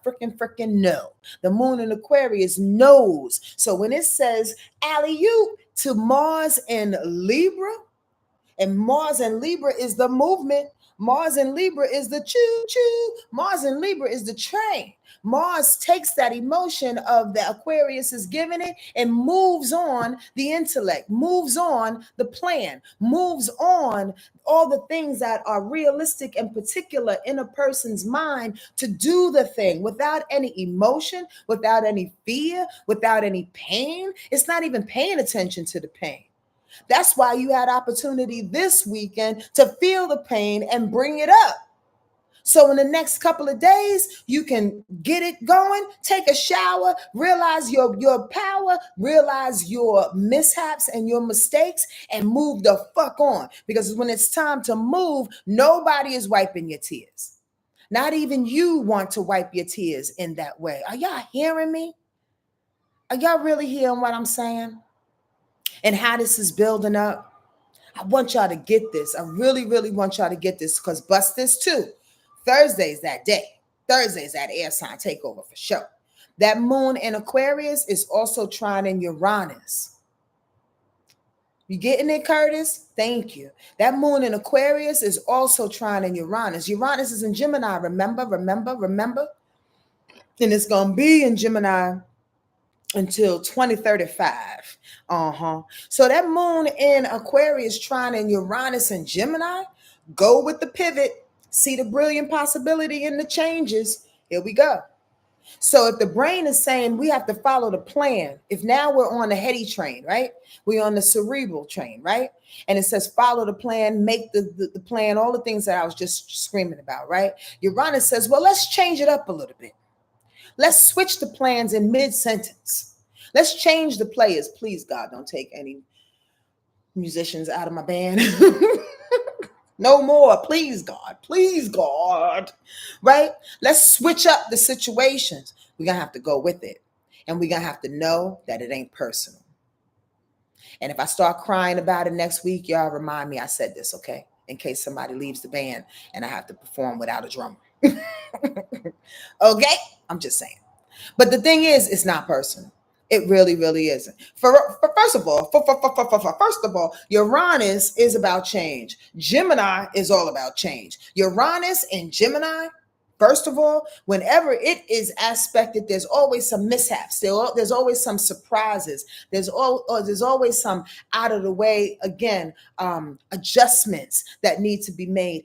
freaking know. The moon in Aquarius knows. So when it says alley-oop to Mars in Libra, and Mars in Libra is the movement. Mars in Libra is the choo-choo. Mars in Libra is the train. Mars takes that emotion of the Aquarius is giving it and moves on the intellect, moves on the plan, moves on all the things that are realistic and particular in a person's mind to do the thing without any emotion, without any fear, without any pain. It's not even paying attention to the pain. That's why you had opportunity this weekend to feel the pain and bring it up. So in the next couple of days, you can get it going, take a shower, realize your power, realize your mishaps and your mistakes, and move the fuck on. Because when it's time to move, nobody is wiping your tears. Not even you want to wipe your tears in that way. Are y'all hearing me? Are y'all really hearing what I'm saying? And how this is building up? I want y'all to get this. I really, really want y'all to get this, because bust this too. Thursday's that day. Thursday's that air sign takeover for sure. That moon in Aquarius is also trining Uranus. You getting it, Curtis? Thank you. That moon in Aquarius is also trining Uranus. Uranus is in Gemini, remember? And it's going to be in Gemini until 2035. So that moon in Aquarius trining Uranus and Gemini, go with the pivot. See the brilliant possibility in the changes. Here we go. So if the brain is saying we have to follow the plan, if now we're on the heady train, right? We're on the cerebral train, right? And it says follow the plan, make the plan, all the things that I was just screaming about, right? Uranus says, well, let's change it up a little bit. Let's switch the plans in mid-sentence. Let's change the players. Please, God, don't take any musicians out of my band. No more. Please, God. Please, God. Right? Let's switch up the situations. We're going to have to go with it. And we're going to have to know that it ain't personal. And if I start crying about it next week, y'all remind me I said this, okay? In case somebody leaves the band and I have to perform without a drummer. Okay? I'm just saying. But the thing is, it's not personal. It really, really isn't. First of all, Uranus is about change. Gemini is all about change. Uranus and Gemini, first of all, whenever it is aspected, there's always some mishaps. There's always some surprises. There's always some out of the way, again, adjustments that need to be made.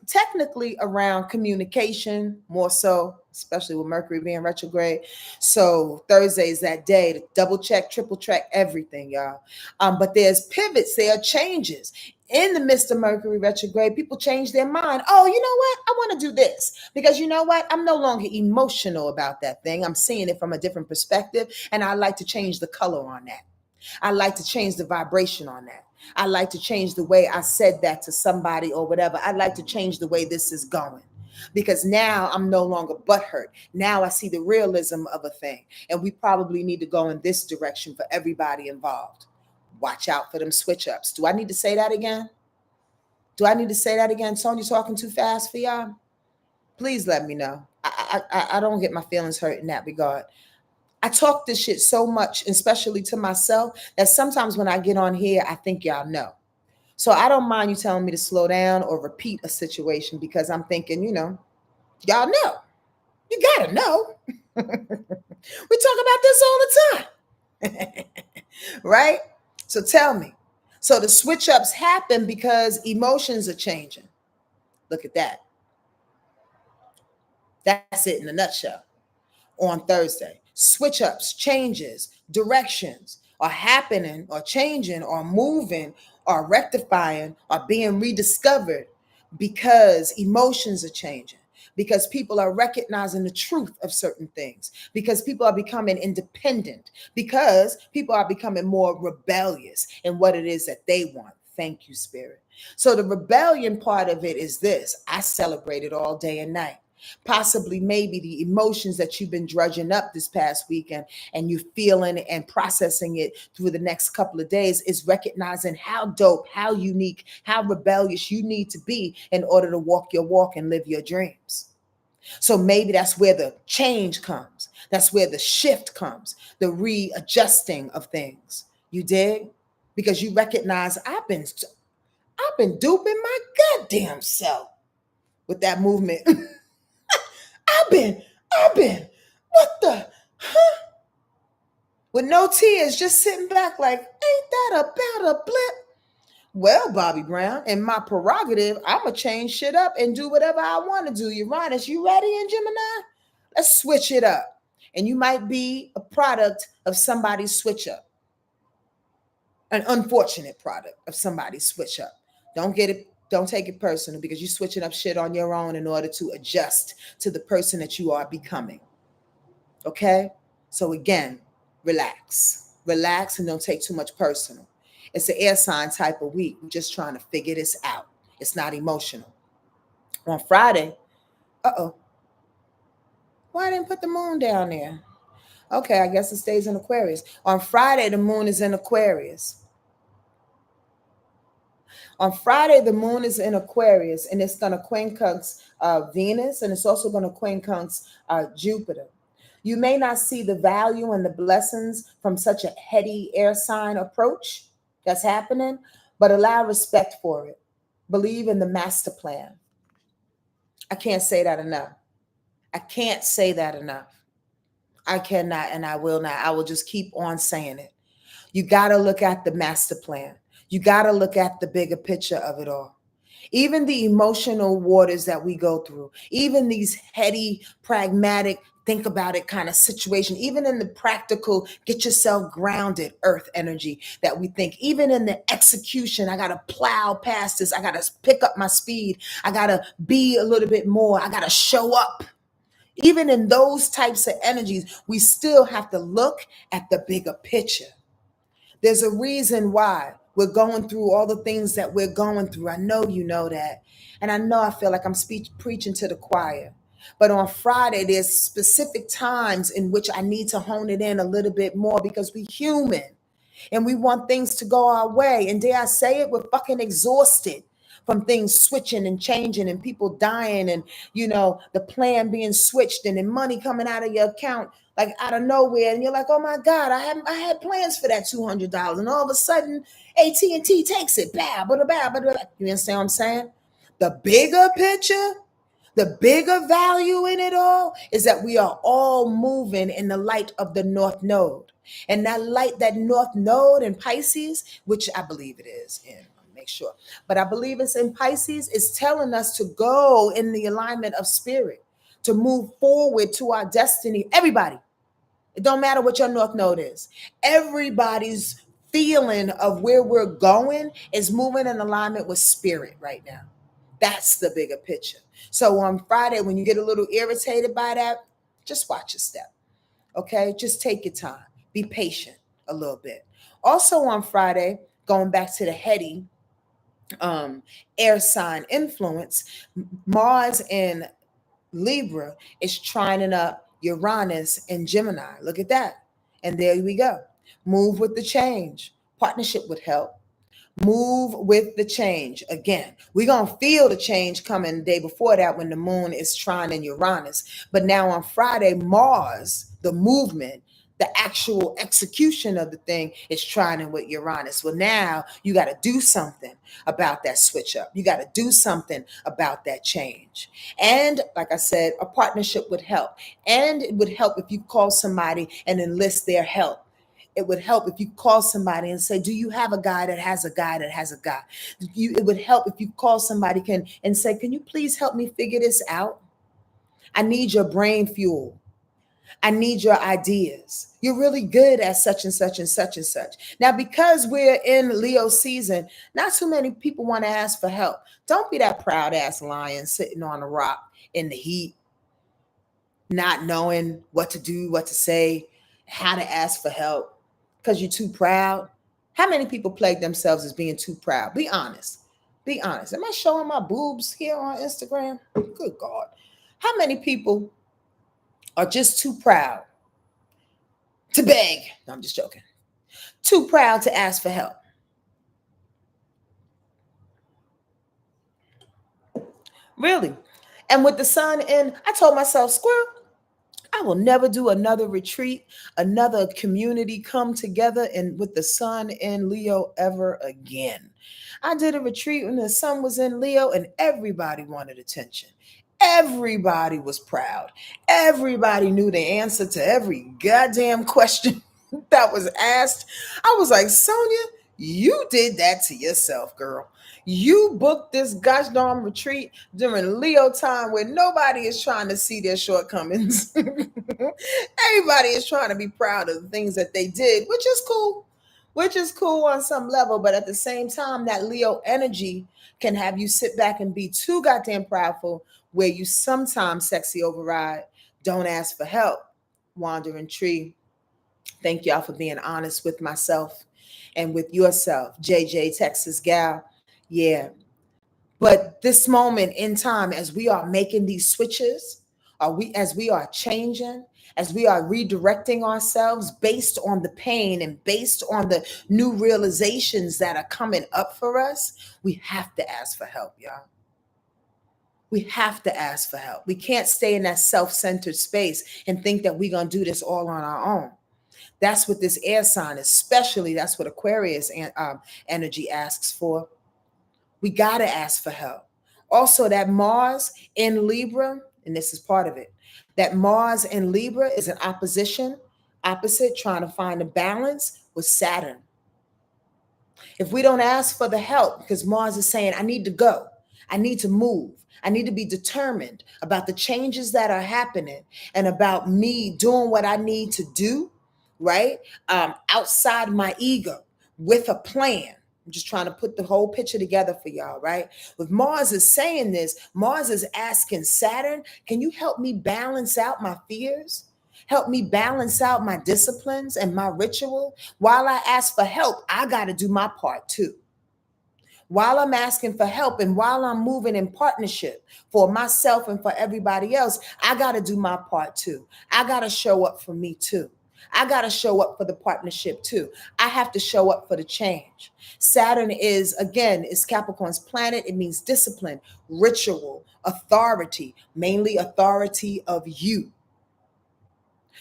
Technically around communication, more so, especially with Mercury being retrograde. So Thursday is that day to double check, triple check everything, y'all. But there's pivots, there are changes. In the midst of Mercury retrograde, people change their mind. Oh, you know what? I want to do this because you know what? I'm no longer emotional about that thing. I'm seeing it from a different perspective, and I like to change the color on that. I like to change the vibration on that. I like to change the way I said that to somebody or whatever. I like to change the way this is going. Because now I'm no longer butthurt. Now I see the realism of a thing. And we probably need to go in this direction for everybody involved. Watch out for them switch ups. Do I need to say that again? Sonja talking too fast for y'all? Please let me know. I don't get my feelings hurt in that regard. I talk this shit so much, especially to myself, that sometimes when I get on here, I think y'all know. So I don't mind you telling me to slow down or repeat a situation because I'm thinking, y'all know. You gotta know. We talk about this all the time. Right? So tell me. So the switch ups happen because emotions are changing. Look at that. That's it in a nutshell. On Thursday, switch ups, changes, directions are happening or changing or moving or rectifying or being rediscovered because emotions are changing, because people are recognizing the truth of certain things, because people are becoming independent, because people are becoming more rebellious in what it is that they want. Thank you, Spirit. So the rebellion part of it is this: I celebrate it all day and night. Possibly maybe the emotions that you've been drudging up this past weekend and you're feeling and processing it through the next couple of days is recognizing how dope, how unique, how rebellious you need to be in order to walk your walk and live your dreams. So maybe that's where the change comes. That's where the shift comes, the readjusting of things. You dig? Because you recognize I've been duping my goddamn self with that movement. I've been, what the, huh? With no tears, just sitting back like, ain't that about a blip? Well, Bobby Brown, in my prerogative, I'm going to change shit up and do whatever I want to do. Uranus, you ready in Gemini? Let's switch it up. And you might be a product of somebody's switch up. An unfortunate product of somebody's switch up. Don't take it personal because you're switching up shit on your own in order to adjust to the person that you are becoming. Okay? So again, relax. Relax and don't take too much personal. It's an air sign type of week. We're just trying to figure this out. It's not emotional. On Friday, why I didn't put the moon down there? Okay, I guess it stays in Aquarius. On Friday, the moon is in Aquarius. On Friday, the moon is in Aquarius, and it's going to quincunx Venus, and it's also going to quincunx Jupiter. You may not see the value and the blessings from such a heady air sign approach that's happening, but allow respect for it. Believe in the master plan. I can't say that enough. I can't say that enough. I cannot, and I will not. I will just keep on saying it. You got to look at the master plan. You got to look at the bigger picture of it all. Even the emotional waters that we go through, even these heady, pragmatic, think about it kind of situation, even in the practical, get yourself grounded earth energy that we think, even in the execution, I got to plow past this. I got to pick up my speed. I got to be a little bit more. I got to show up. Even in those types of energies, we still have to look at the bigger picture. There's a reason why we're going through all the things that we're going through. I know you know that. And I know I feel like I'm preaching to the choir. But on Friday, there's specific times in which I need to hone it in a little bit more because we're human and we want things to go our way. And dare I say it, we're fucking exhausted from things switching and changing and people dying and, the plan being switched and then money coming out of your account like out of nowhere. And you're like, oh my God, I had plans for that $200. And all of a sudden, AT&T takes it. Bow, blah, blah, blah, blah. You understand what I'm saying? The bigger picture, the bigger value in it all is that we are all moving in the light of the North Node. And that light, that North Node in Pisces, which I believe it is in, make sure, but I believe it's in Pisces, is telling us to go in the alignment of spirit, to move forward to our destiny. Everybody, it don't matter what your North Node is. Everybody's feeling of where we're going is moving in alignment with spirit right now. That's the bigger picture. So on Friday, when you get a little irritated by that, just watch your step. Okay? Just take your time. Be patient a little bit. Also on Friday, going back to the heady air sign influence, Mars in Libra is trining up Uranus in Gemini. Look at that. And there we go. Move with the change. Partnership would help. Move with the change. Again, we're going to feel the change coming the day before that when the moon is trining Uranus. But now on Friday, Mars, the movement, the actual execution of the thing is trining with Uranus. Well, now you got to do something about that switch up. You got to do something about that change. And like I said, a partnership would help. And it would help if you call somebody and enlist their help. It would help if you call somebody and say, do you have a guy that has a guy that has a guy? It would help if you call somebody and say, can you please help me figure this out? I need your brain fuel. I need your ideas. You're really good at such and such and such and such. Now, because we're in Leo season, not too many people want to ask for help. Don't be that proud ass lion sitting on a rock in the heat, not knowing what to do, what to say, how to ask for help because you're too proud. How many people plague themselves as being too proud? Be honest. Be honest. Am I showing my boobs here on Instagram? Good God. How many people are just too proud to beg? No, I'm just joking. Too proud to ask for help. Really. And with the sun in, I told myself, squirrel, I will never do another retreat, another community come together and with the sun in Leo ever again. I did a retreat when the sun was in Leo and everybody wanted attention. Everybody was proud. Everybody knew the answer to every goddamn question that was asked. I was like, Sonja, you did that to yourself, girl. You booked this gosh darn retreat during Leo time where nobody is trying to see their shortcomings. Everybody is trying to be proud of the things that they did, which is cool. Which is cool on some level, but at the same time, that Leo energy can have you sit back and be too goddamn proudful, where you sometimes sexy override, don't ask for help, wandering tree. Thank y'all for being honest with myself and with yourself. JJ, Texas gal. Yeah. But this moment in time, as we are making these switches, as we are changing, as we are redirecting ourselves based on the pain and based on the new realizations that are coming up for us, we have to ask for help, y'all. We have to ask for help. We can't stay in that self-centered space and think that we're going to do this all on our own. That's what this air sign, especially that's what Aquarius energy asks for. We got to ask for help. Also, that Mars in Libra, and this is part of it, that Mars in Libra is an opposite, trying to find a balance with Saturn. If we don't ask for the help, because Mars is saying, I need to go. I need to move. I need to be determined about the changes that are happening and about me doing what I need to do, right? Outside my ego with a plan. I'm just trying to put the whole picture together for y'all, right? With Mars is saying this, Mars is asking Saturn, can you help me balance out my fears? Help me balance out my disciplines and my ritual. While I ask for help, I got to do my part too. While I'm asking for help and while I'm moving in partnership for myself and for everybody else, I got to do my part too. I got to show up for me too. I got to show up for the partnership too. I have to show up for the change. Saturn is, again, is Capricorn's planet. It means discipline, ritual, authority, mainly authority of you.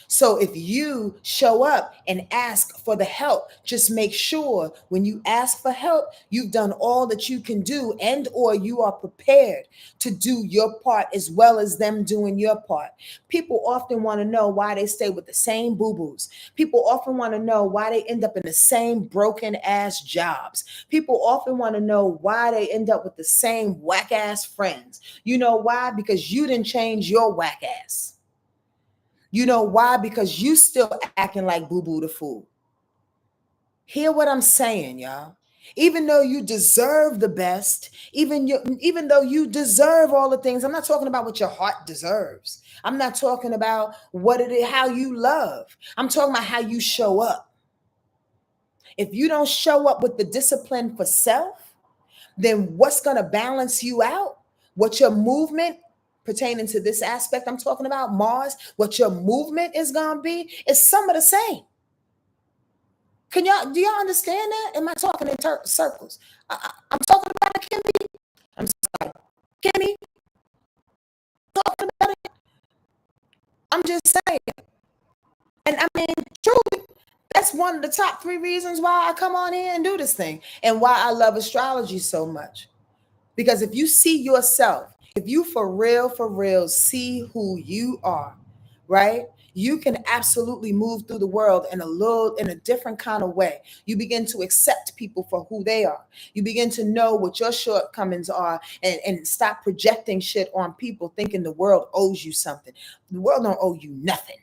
So if you show up and ask for the help, just make sure when you ask for help, you've done all that you can do and or you are prepared to do your part as well as them doing your part. People often want to know why they stay with the same boo-boos. People often want to know why they end up in the same broken ass jobs. People often want to know why they end up with the same whack ass friends. You know why? Because you didn't change your whack ass. You know why? Because you still acting like boo-boo the fool. Hear what I'm saying, y'all. Even though you deserve the best, even though you deserve all the things, I'm not talking about what your heart deserves. I'm not talking about what it is, how you love. I'm talking about how you show up. If you don't show up with the discipline for self, then what's going to balance you out? What your movement pertaining to this aspect I'm talking about, Mars, what your movement is going to be is some of the same. Do y'all understand that? Am I talking in circles? I'm talking about Kimmy. I'm sorry. Kimmy, talking about it. I'm just saying. And I mean, truly, that's one of the top 3 reasons why I come on here and do this thing and why I love astrology so much. Because if you see yourself, if you for real see who you are, right? You can absolutely move through the world in a different kind of way. You begin to accept people for who they are. You begin to know what your shortcomings are and stop projecting shit on people thinking the world owes you something. The world don't owe you nothing.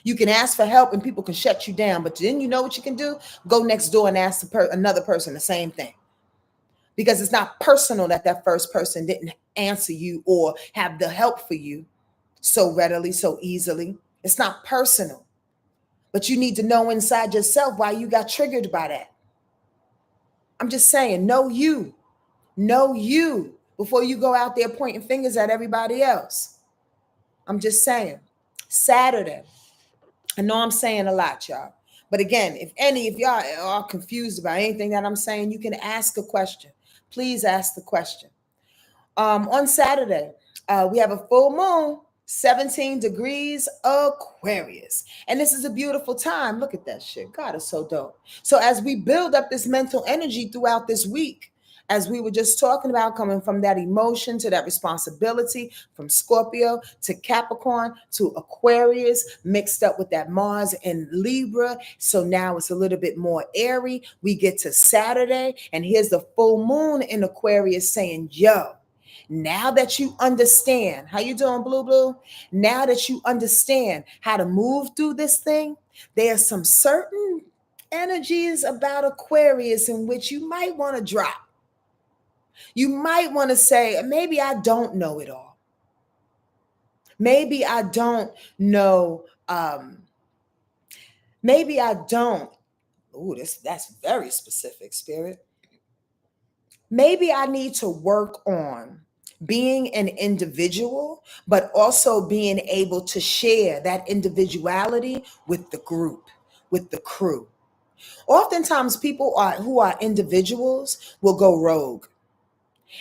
You can ask for help and people can shut you down, but then you know what you can do? Go next door and ask another person the same thing. Because it's not personal that first person didn't answer you or have the help for you so readily, so easily. It's not personal. But you need to know inside yourself why you got triggered by that. I'm just saying, know you. Know you before you go out there pointing fingers at everybody else. I'm just saying. Saturday. I know I'm saying a lot, y'all. But again, if y'all are confused about anything that I'm saying, you can ask a question. Please ask the question. On Saturday, we have a full moon, 17 degrees Aquarius. And this is a beautiful time. Look at that shit. God is so dope. So as we build up this mental energy throughout this week, as we were just talking about, coming from that emotion to that responsibility, from Scorpio to Capricorn to Aquarius, mixed up with that Mars and Libra. So now it's a little bit more airy. We get to Saturday, and here's the full moon in Aquarius saying, yo, now that you understand, how you doing, Blue Blue? Now that you understand how to move through this thing, there's some certain energies about Aquarius in which you might want to drop. You might want to say, maybe I don't know it all. Maybe I don't know. Maybe I don't. Ooh, that's very specific, Spirit. Maybe I need to work on being an individual, but also being able to share that individuality with the group, with the crew. Oftentimes, people who are individuals will go rogue.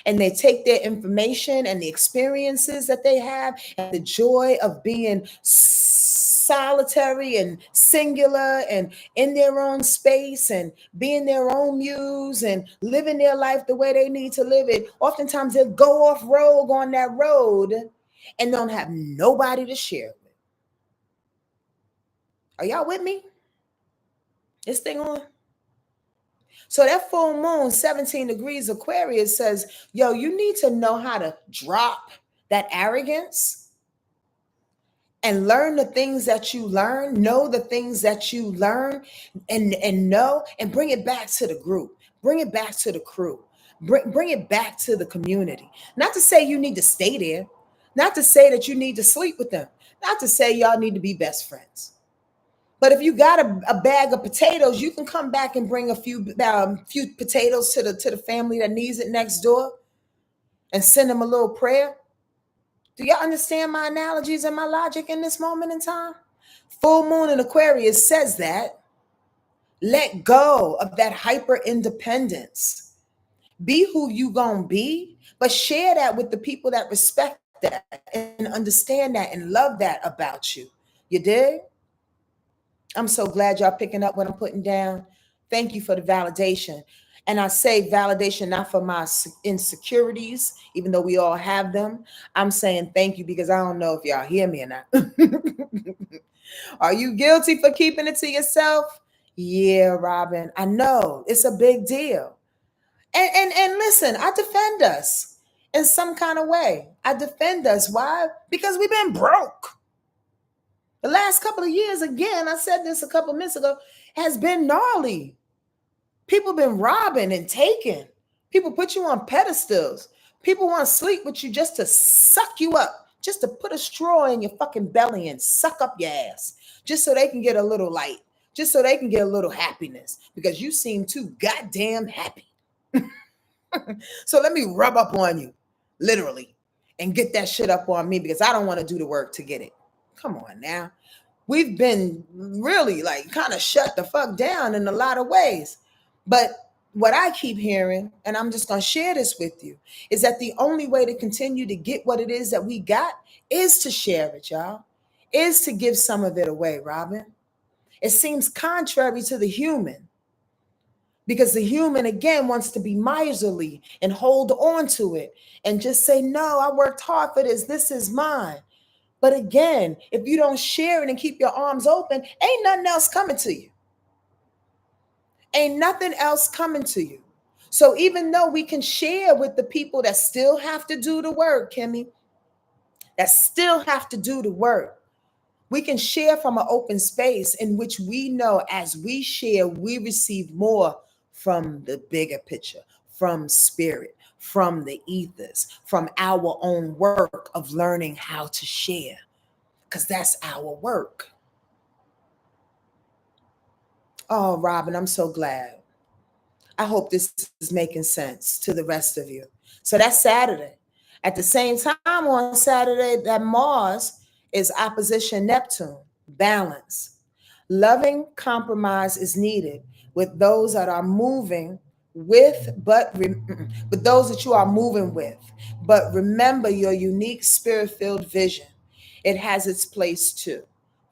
And they take their information and the experiences that they have and the joy of being solitary and singular and in their own space and being their own muse and living their life the way they need to live it. Oftentimes they'll go off rogue on that road and don't have nobody to share with. Are y'all with me? This thing on? So that full moon, 17 degrees Aquarius says, yo, you need to know how to drop that arrogance and learn the things that you learn, know the things that you learn and know, and bring it back to the group, bring it back to the crew, bring it back to the community. Not to say you need to stay there, not to say that you need to sleep with them, not to say y'all need to be best friends. But if you got a bag of potatoes, you can come back and bring a few potatoes to the family that needs it next door and send them a little prayer. Do y'all understand my analogies and my logic in this moment in time? Full moon in Aquarius says that. Let go of that hyper independence. Be who you gonna be, but share that with the people that respect that and understand that and love that about you. You dig? I'm so glad y'all picking up what I'm putting down. Thank you for the validation. And I say validation not for my insecurities, even though we all have them. I'm saying thank you because I don't know if y'all hear me or not. Are you guilty for keeping it to yourself? Yeah, Robin, I know it's a big deal. And listen, I defend us in some kind of way. I defend us. Why? Because we've been broke. The last couple of years, again, I said this a couple of minutes ago, has been gnarly. People been robbing and taking. People put you on pedestals. People want to sleep with you just to suck you up, just to put a straw in your fucking belly and suck up your ass, just so they can get a little light, just so they can get a little happiness because you seem too goddamn happy. So let me rub up on you, literally, and get that shit up on me because I don't want to do the work to get it. Come on now. We've been really like kind of shut the fuck down in a lot of ways. But what I keep hearing, and I'm just going to share this with you, is that the only way to continue to get what it is that we got is to share it, y'all, is to give some of it away, Robin. It seems contrary to the human because the human, again, wants to be miserly and hold on to it and just say, no, I worked hard for this. This is mine. But again, if you don't share it and keep your arms open, ain't nothing else coming to you. Ain't nothing else coming to you. So even though we can share with the people that still have to do the work, Kimmy, that still have to do the work, we can share from an open space in which we know as we share, we receive more from the bigger picture, from spirit, from the ethers, from our own work of learning how to share, because that's our work. Oh, Robin, I'm so glad. I hope this is making sense to the rest of you. So that's Saturday. At the same time on Saturday, that Mars is opposition Neptune, balance. Loving compromise is needed with those that are moving with those that you are moving with. But remember your unique spirit-filled vision. It has its place too.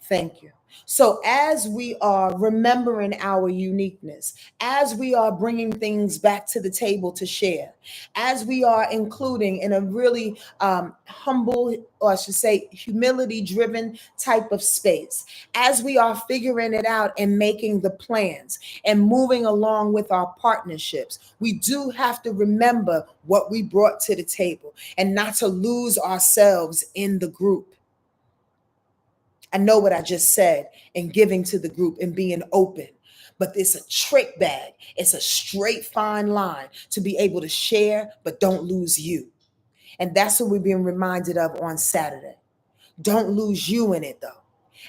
Thank you. So as we are remembering our uniqueness, as we are bringing things back to the table to share, as we are including in a really humble, or I should say humility-driven type of space, as we are figuring it out and making the plans and moving along with our partnerships, we do have to remember what we brought to the table and not to lose ourselves in the group. I know what I just said, and giving to the group and being open. But it's a trick bag. It's a straight fine line to be able to share, but don't lose you. And that's what we're being reminded of on Saturday. Don't lose you in it, though.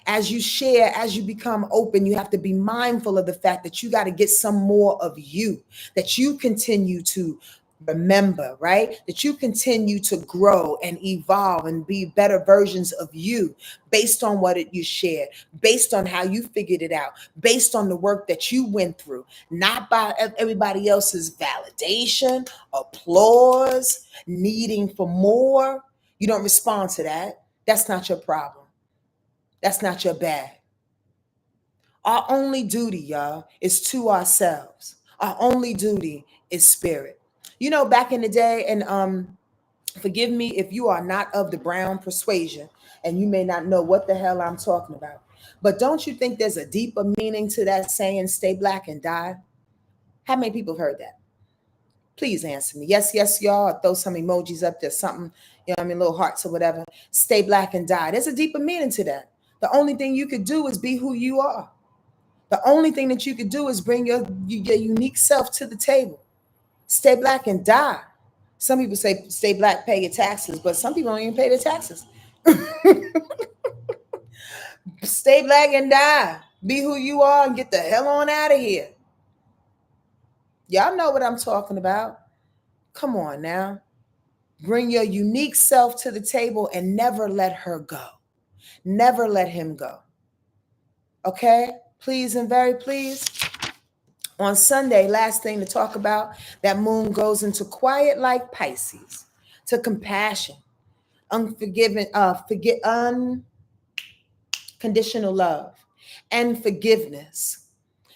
As you share, as you become open, you have to be mindful of the fact that you got to get some more of you, that you continue to remember, right? That you continue to grow and evolve and be better versions of you based on what you shared, based on how you figured it out, based on the work that you went through, not by everybody else's validation, applause, needing for more. You don't respond to that. That's not your problem. That's not your bag. Our only duty, y'all, is to ourselves. Our only duty is spirit. You know, back in the day, and forgive me if you are not of the brown persuasion and you may not know what the hell I'm talking about. But don't you think there's a deeper meaning to that saying, stay black and die? How many people have heard that? Please answer me. Yes, yes, y'all. Or throw some emojis up there, something, you know what I mean, little hearts or whatever. Stay black and die. There's a deeper meaning to that. The only thing you could do is be who you are. The only thing that you could do is bring your unique self to the table. Stay black and die. Some people say stay black, pay your taxes, but some people don't even pay their taxes. Stay black and die. Be who you are and get the hell on out of here. Y'all know what I'm talking about. Come on now. Bring your unique self to the table and never let her go. Never let him go. Okay? Please and very please. On Sunday, last thing to talk about, that moon goes into quiet like Pisces, to compassion, unconditional love, and forgiveness.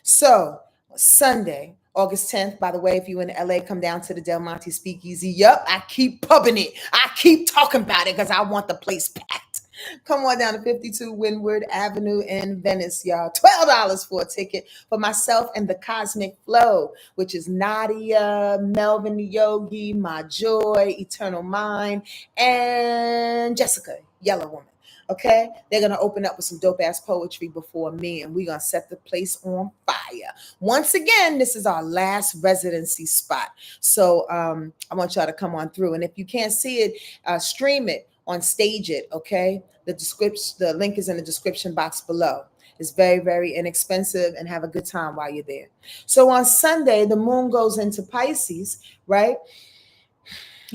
So Sunday, August 10th, by the way, if you're in LA, come down to the Del Monte Speakeasy. Yup, I keep pubbing it. I keep talking about it because I want the place packed. Come on down to 52 Winward Avenue in Venice, y'all. $12 for a ticket for myself and the Cosmic Flow, which is Nadia, Melvin the Yogi, My Joy, Eternal Mind, and Jessica, Yellow Woman. Okay, they're gonna open up with some dope ass poetry before me, and we're gonna set the place on fire. Once again, this is our last residency spot, so I want y'all to come on through. And if you can't see it, stream it on Stage It. Okay, the link is in the description box below. It's very, very inexpensive, and have a good time while you're there. So on Sunday, the moon goes into Pisces, right?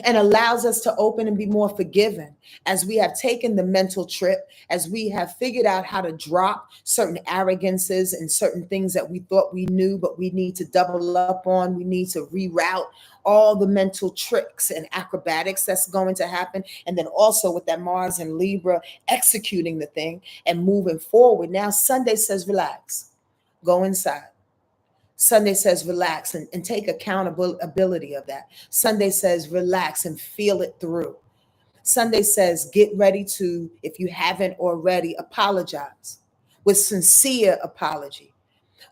And allows us to open and be more forgiving as we have taken the mental trip, as we have figured out how to drop certain arrogances and certain things that we thought we knew, but we need to double up on. We need to reroute all the mental tricks and acrobatics that's going to happen. And then also with that Mars and Libra executing the thing and moving forward. Now, Sunday says, relax, go inside. Sunday says relax and take accountability of that. Sunday says relax and feel it through. Sunday says get ready to, if you haven't already, apologize with sincere apology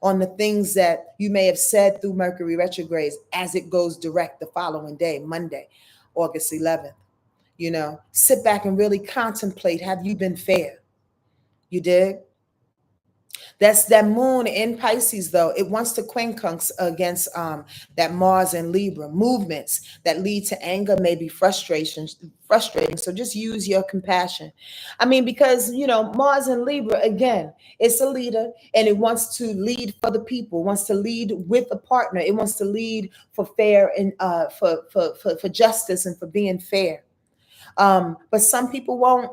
on the things that you may have said through Mercury retrogrades as it goes direct the following day, Monday, August 11th. You know, sit back and really contemplate, have you been fair? You did? That's that moon in Pisces, though. It wants to quincunx against that Mars and Libra movements that lead to anger, maybe frustrating. So just use your compassion. I mean, because, you know, Mars and Libra, again, it's a leader and it wants to lead for the people, wants to lead with a partner. It wants to lead for fair and for justice and for being fair. But some people won't.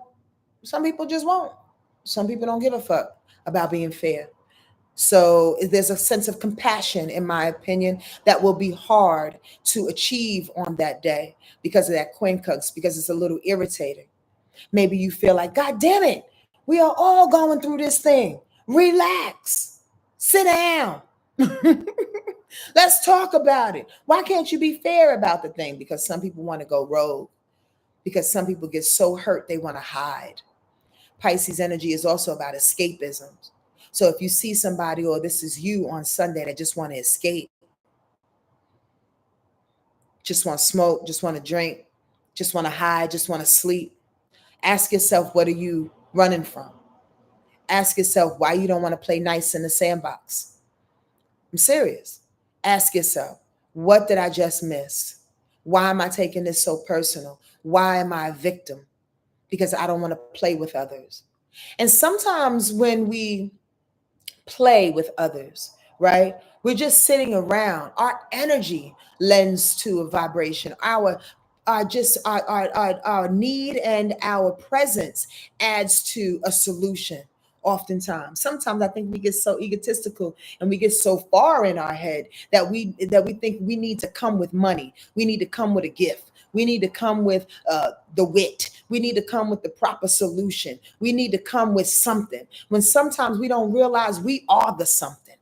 Some people just won't. Some people don't give a fuck about being fair. So there's a sense of compassion, in my opinion, that will be hard to achieve on that day because of that quincunx, because it's a little irritating. Maybe you feel like, God damn it, we are all going through this thing. Relax, sit down. Let's talk about it. Why can't you be fair about the thing? Because some people want to go rogue, because some people get so hurt they want to hide. Pisces energy is also about escapism. So if you see somebody, or this is you on Sunday, that just want to escape, just want to smoke, just want to drink, just want to hide, just want to sleep, ask yourself, what are you running from? Ask yourself why you don't want to play nice in the sandbox. I'm serious. Ask yourself, what did I just miss? Why am I taking this so personal? Why am I a victim? Because I don't want to play with others. And sometimes when we play with others, right, we're just sitting around. Our energy lends to a vibration. Our need and our presence adds to a solution. Oftentimes, sometimes I think we get so egotistical and we get so far in our head that we think we need to come with money. We need to come with a gift. We need to come with the wit. We need to come with the proper solution. We need to come with something. When sometimes we don't realize we are the something.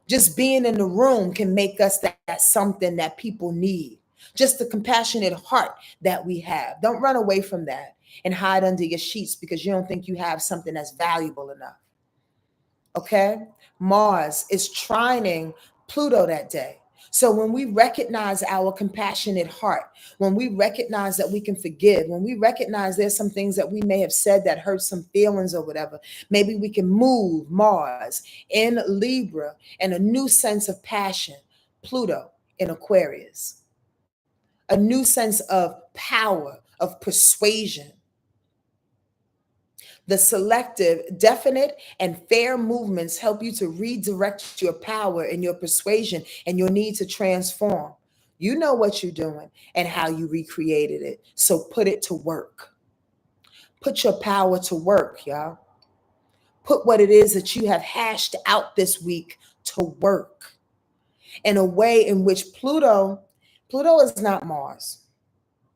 Just being in the room can make us that something that people need. Just the compassionate heart that we have. Don't run away from that and hide under your sheets because you don't think you have something that's valuable enough. Okay? Mars is trining Pluto that day. So when we recognize our compassionate heart, when we recognize that we can forgive, when we recognize there's some things that we may have said that hurt some feelings or whatever, maybe we can move Mars in Libra and a new sense of passion, Pluto in Aquarius, a new sense of power, of persuasion. The selective, definite, and fair movements help you to redirect your power and your persuasion and your need to transform. You know what you're doing and how you recreated it. So put it to work. Put your power to work, y'all. Put what it is that you have hashed out this week to work in a way in which Pluto is not Mars.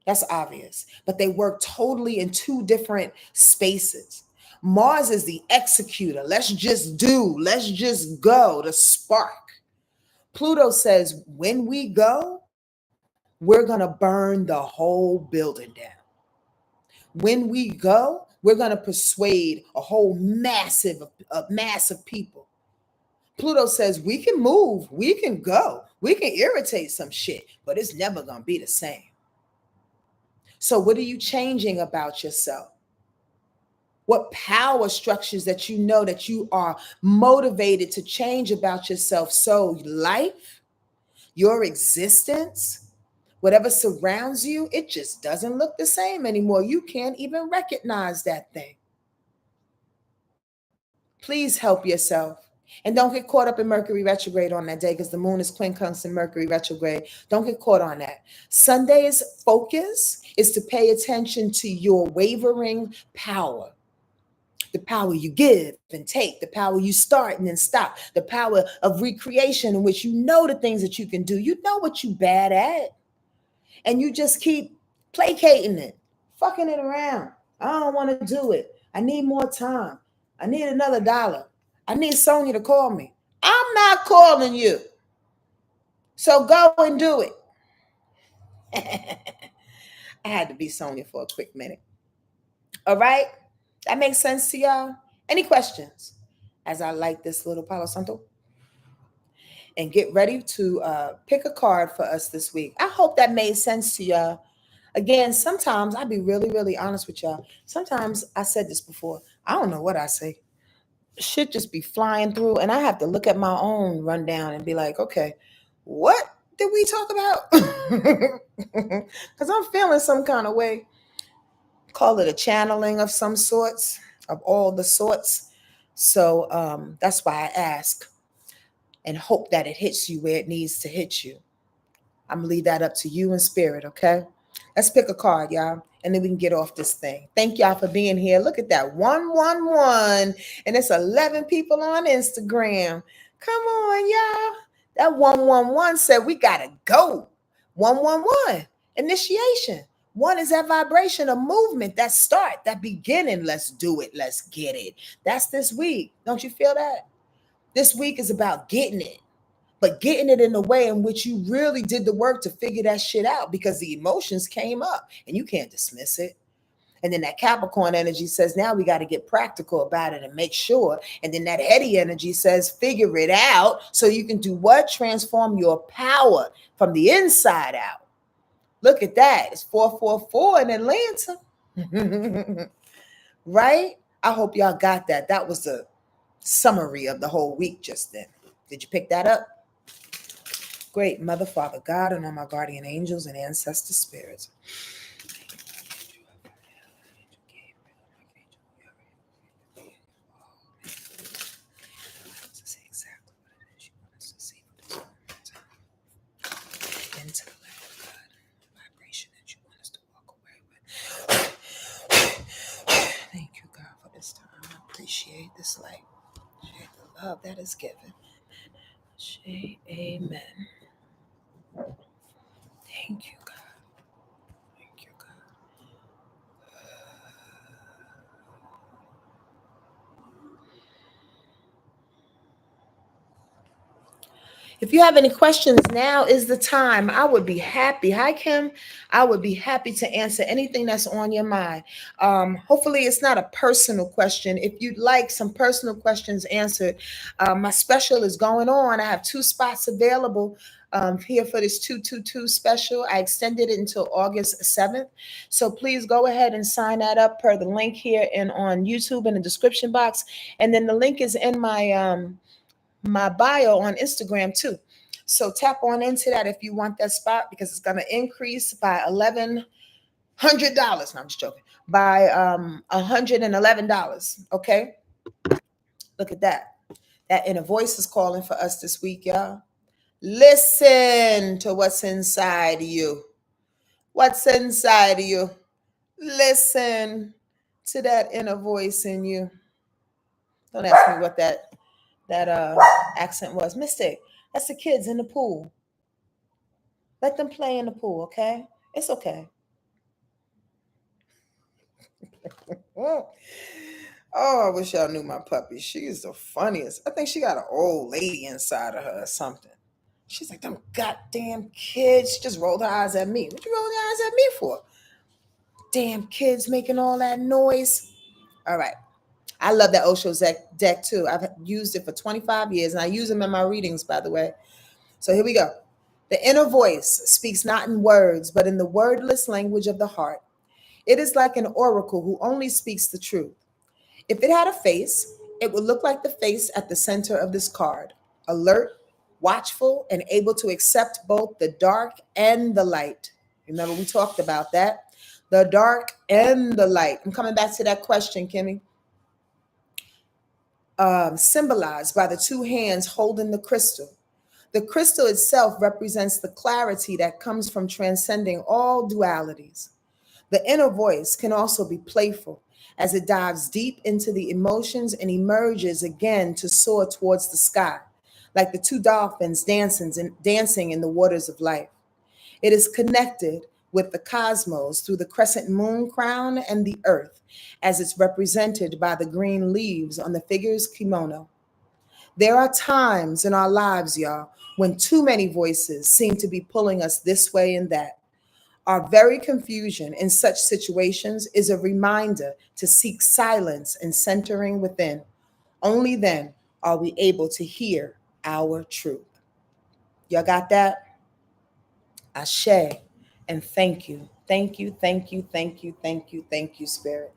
That's obvious. But they work totally in two different spaces. Mars is the executor. Let's just do, let's just go, the spark. Pluto says, when we go, we're going to burn the whole building down. When we go, we're going to persuade a whole a mass of people. Pluto says, we can move, we can go, we can irritate some shit, but it's never going to be the same. So what are you changing about yourself? What power structures that you know that you are motivated to change about yourself? So life, your existence, whatever surrounds you, it just doesn't look the same anymore. You can't even recognize that thing. Please help yourself. And don't get caught up in Mercury retrograde on that day because the moon is quincunx in Mercury retrograde. Don't get caught on that. Sunday's focus is to pay attention to your wavering power. The power you give and take, the power you start and then stop, the power of recreation in which you know the things that you can do. You know what you bad at. And you just keep placating it, fucking it around. I don't want to do it. I need more time. I need another dollar. I need Sonja to call me. I'm not calling you. So go and do it. I had to be Sonja for a quick minute. All right? That makes sense to y'all? Any questions? As I light this little Palo Santo and get ready to pick a card for us this week. I hope that made sense to y'all. Again, sometimes I'll be really, really honest with y'all. Sometimes I said this before. I don't know what I say. Shit just be flying through, and I have to look at my own rundown and be like, okay, what did we talk about? Because I'm feeling some kind of way. Call it a channeling of some sorts, of all the sorts. So that's why I ask and hope that it hits you where it needs to hit you. I'm going to leave that up to you in spirit, okay? Let's pick a card, y'all, and then we can get off this thing. Thank y'all for being here. Look at that, 111, and it's 11 people on Instagram. Come on, y'all. That 111 said we got to go. 111, initiation. One is that vibration, a movement, that start, that beginning. Let's do it. Let's get it. That's this week. Don't you feel that? This week is about getting it, but getting it in a way in which you really did the work to figure that shit out because the emotions came up and you can't dismiss it. And then that Capricorn energy says, now we got to get practical about it and make sure. And then that heady energy says, figure it out so you can do what? Transform your power from the inside out. Look at that. It's 444 in Atlanta. Right? I hope y'all got that. That was the summary of the whole week just then. Did you pick that up? Great Mother, Father, God, and all my guardian angels and ancestor spirits. Into the land of God, vibration that you want us to walk away with. Thank you, God, for this time. I appreciate this light. Appreciate the love that is given. Amen. Thank you, God. Thank you, God. If you have any questions, now is the time. I would be happy. Hi, Kim. I would be happy to answer anything that's on your mind. Hopefully, it's not a personal question. If you'd like some personal questions answered, my special is going on. I have 2 spots available here for this 222 special. I extended it until August 7th. So please go ahead and sign that up per the link here and on YouTube in the description box. And then the link is in my bio on Instagram too. So tap on into that if you want that spot, because it's going to increase by $1,100. No, I'm just joking. By $111. Okay. Look at that. That inner voice is calling for us this week, y'all. Listen to what's inside of you. What's inside of you? Listen to that inner voice in you. Don't ask me what that accent was. Mystic, that's the kids in the pool. Let them play in the pool, okay? It's okay. Oh, I wish y'all knew my puppy. She is the funniest. I think she got an old lady inside of her or something. She's like, them goddamn kids. She just rolled her eyes at me. What you rolling your eyes at me for? Damn kids making all that noise. All right. I love that Osho deck too. I've used it for 25 years, and I use them in my readings, by the way. So here we go. The inner voice speaks not in words, but in the wordless language of the heart. It is like an oracle who only speaks the truth. If it had a face, it would look like the face at the center of this card, alert, watchful, and able to accept both the dark and the light. Remember, we talked about that. The dark and the light. I'm coming back to that question, Kimmy. Symbolized by the 2 hands holding the crystal. The crystal itself represents the clarity that comes from transcending all dualities. The inner voice can also be playful as it dives deep into the emotions and emerges again to soar towards the sky, like the 2 dolphins dancing in the waters of life. It is connected with the cosmos through the crescent moon crown and the earth, as it's represented by the green leaves on the figure's kimono. There are times in our lives, y'all, when too many voices seem to be pulling us this way and that. Our very confusion in such situations is a reminder to seek silence and centering within. Only then are we able to hear our truth. Y'all got that? Ashe. And thank you. Thank you, thank you, thank you, thank you, thank you, Spirit.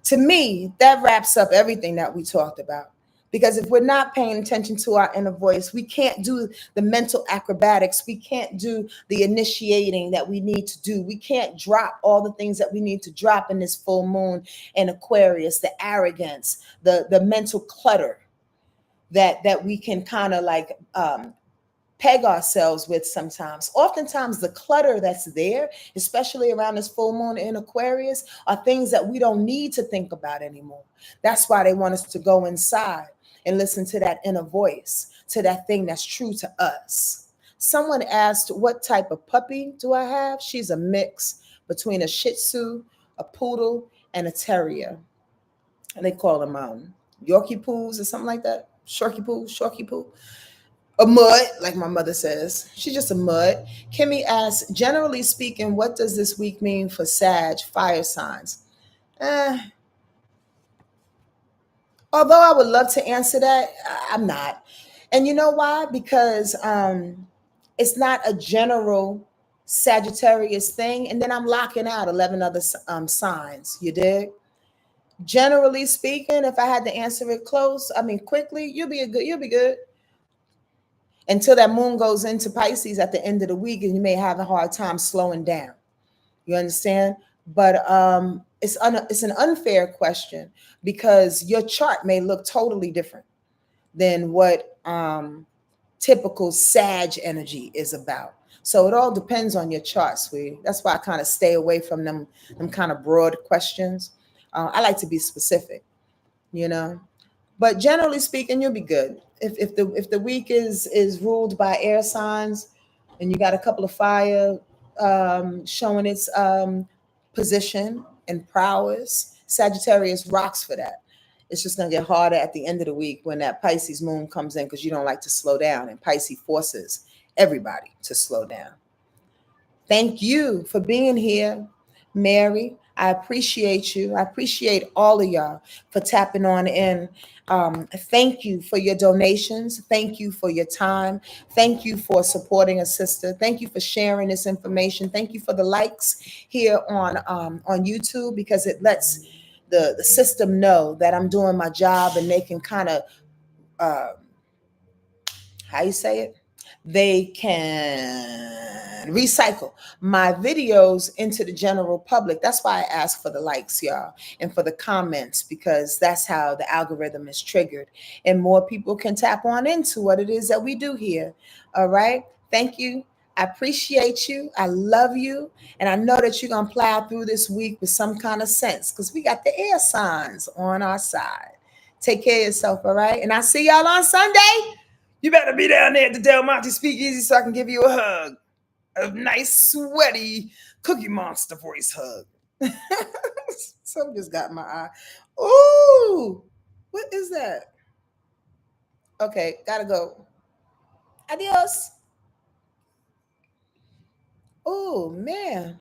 To me, that wraps up everything that we talked about. Because if we're not paying attention to our inner voice, we can't do the mental acrobatics. We can't do the initiating that we need to do. We can't drop all the things that we need to drop in this full moon in Aquarius, the arrogance, the mental clutter that we can kind of like peg ourselves with sometimes. Oftentimes the clutter that's there, especially around this full moon in Aquarius, are things that we don't need to think about anymore. That's why they want us to go inside and listen to that inner voice, to that thing that's true to us. Someone asked, what type of puppy do I have? She's a mix between a Shih Tzu, a Poodle, and a Terrier. And they call them Yorkie Poos or something like that. Shorky Poo. A mud, like my mother says. She's just a mud. Kimmy asks, generally speaking, what does this week mean for Sag fire signs? Although I would love to answer that, I'm not. And you know why? Because it's not a general Sagittarius thing. And then I'm locking out 11 other signs. You dig? Generally speaking, if I had to answer it quickly, you'll be good. Until that moon goes into Pisces at the end of the week, and you may have a hard time slowing down. You understand? But it's an unfair question because your chart may look totally different than what typical Sag energy is about. So it all depends on your chart, sweetie. That's why I kind of stay away from them kind of broad questions. I like to be specific, you know. But generally speaking, you'll be good. If the week is ruled by air signs, and you got a couple of fire showing its position and prowess, Sagittarius rocks for that. It's just going to get harder at the end of the week when that Pisces moon comes in, because you don't like to slow down, and Pisces forces everybody to slow down. Thank you for being here, Mary. I appreciate you. I appreciate all of y'all for tapping on in. Thank you for your donations. Thank you for your time. Thank you for supporting a sister. Thank you for sharing this information. Thank you for the likes here on YouTube, because it lets the system know that I'm doing my job, and they can kind of uh, how you say it? They can recycle my videos into the general public. That's why I ask for the likes, y'all, and for the comments, because that's how the algorithm is triggered, and more people can tap on into what it is that we do here. All right. Thank you. I appreciate you. I love you. And I know that you're going to plow through this week with some kind of sense, because we got the air signs on our side. Take care of yourself. All right. And I'll see y'all on Sunday. You better be down there at the Del Monte Speakeasy so I can give you a hug. A nice, sweaty Cookie Monster voice hug. Something just got in my eye. Ooh, what is that? Okay, gotta go. Adios. Oh, man.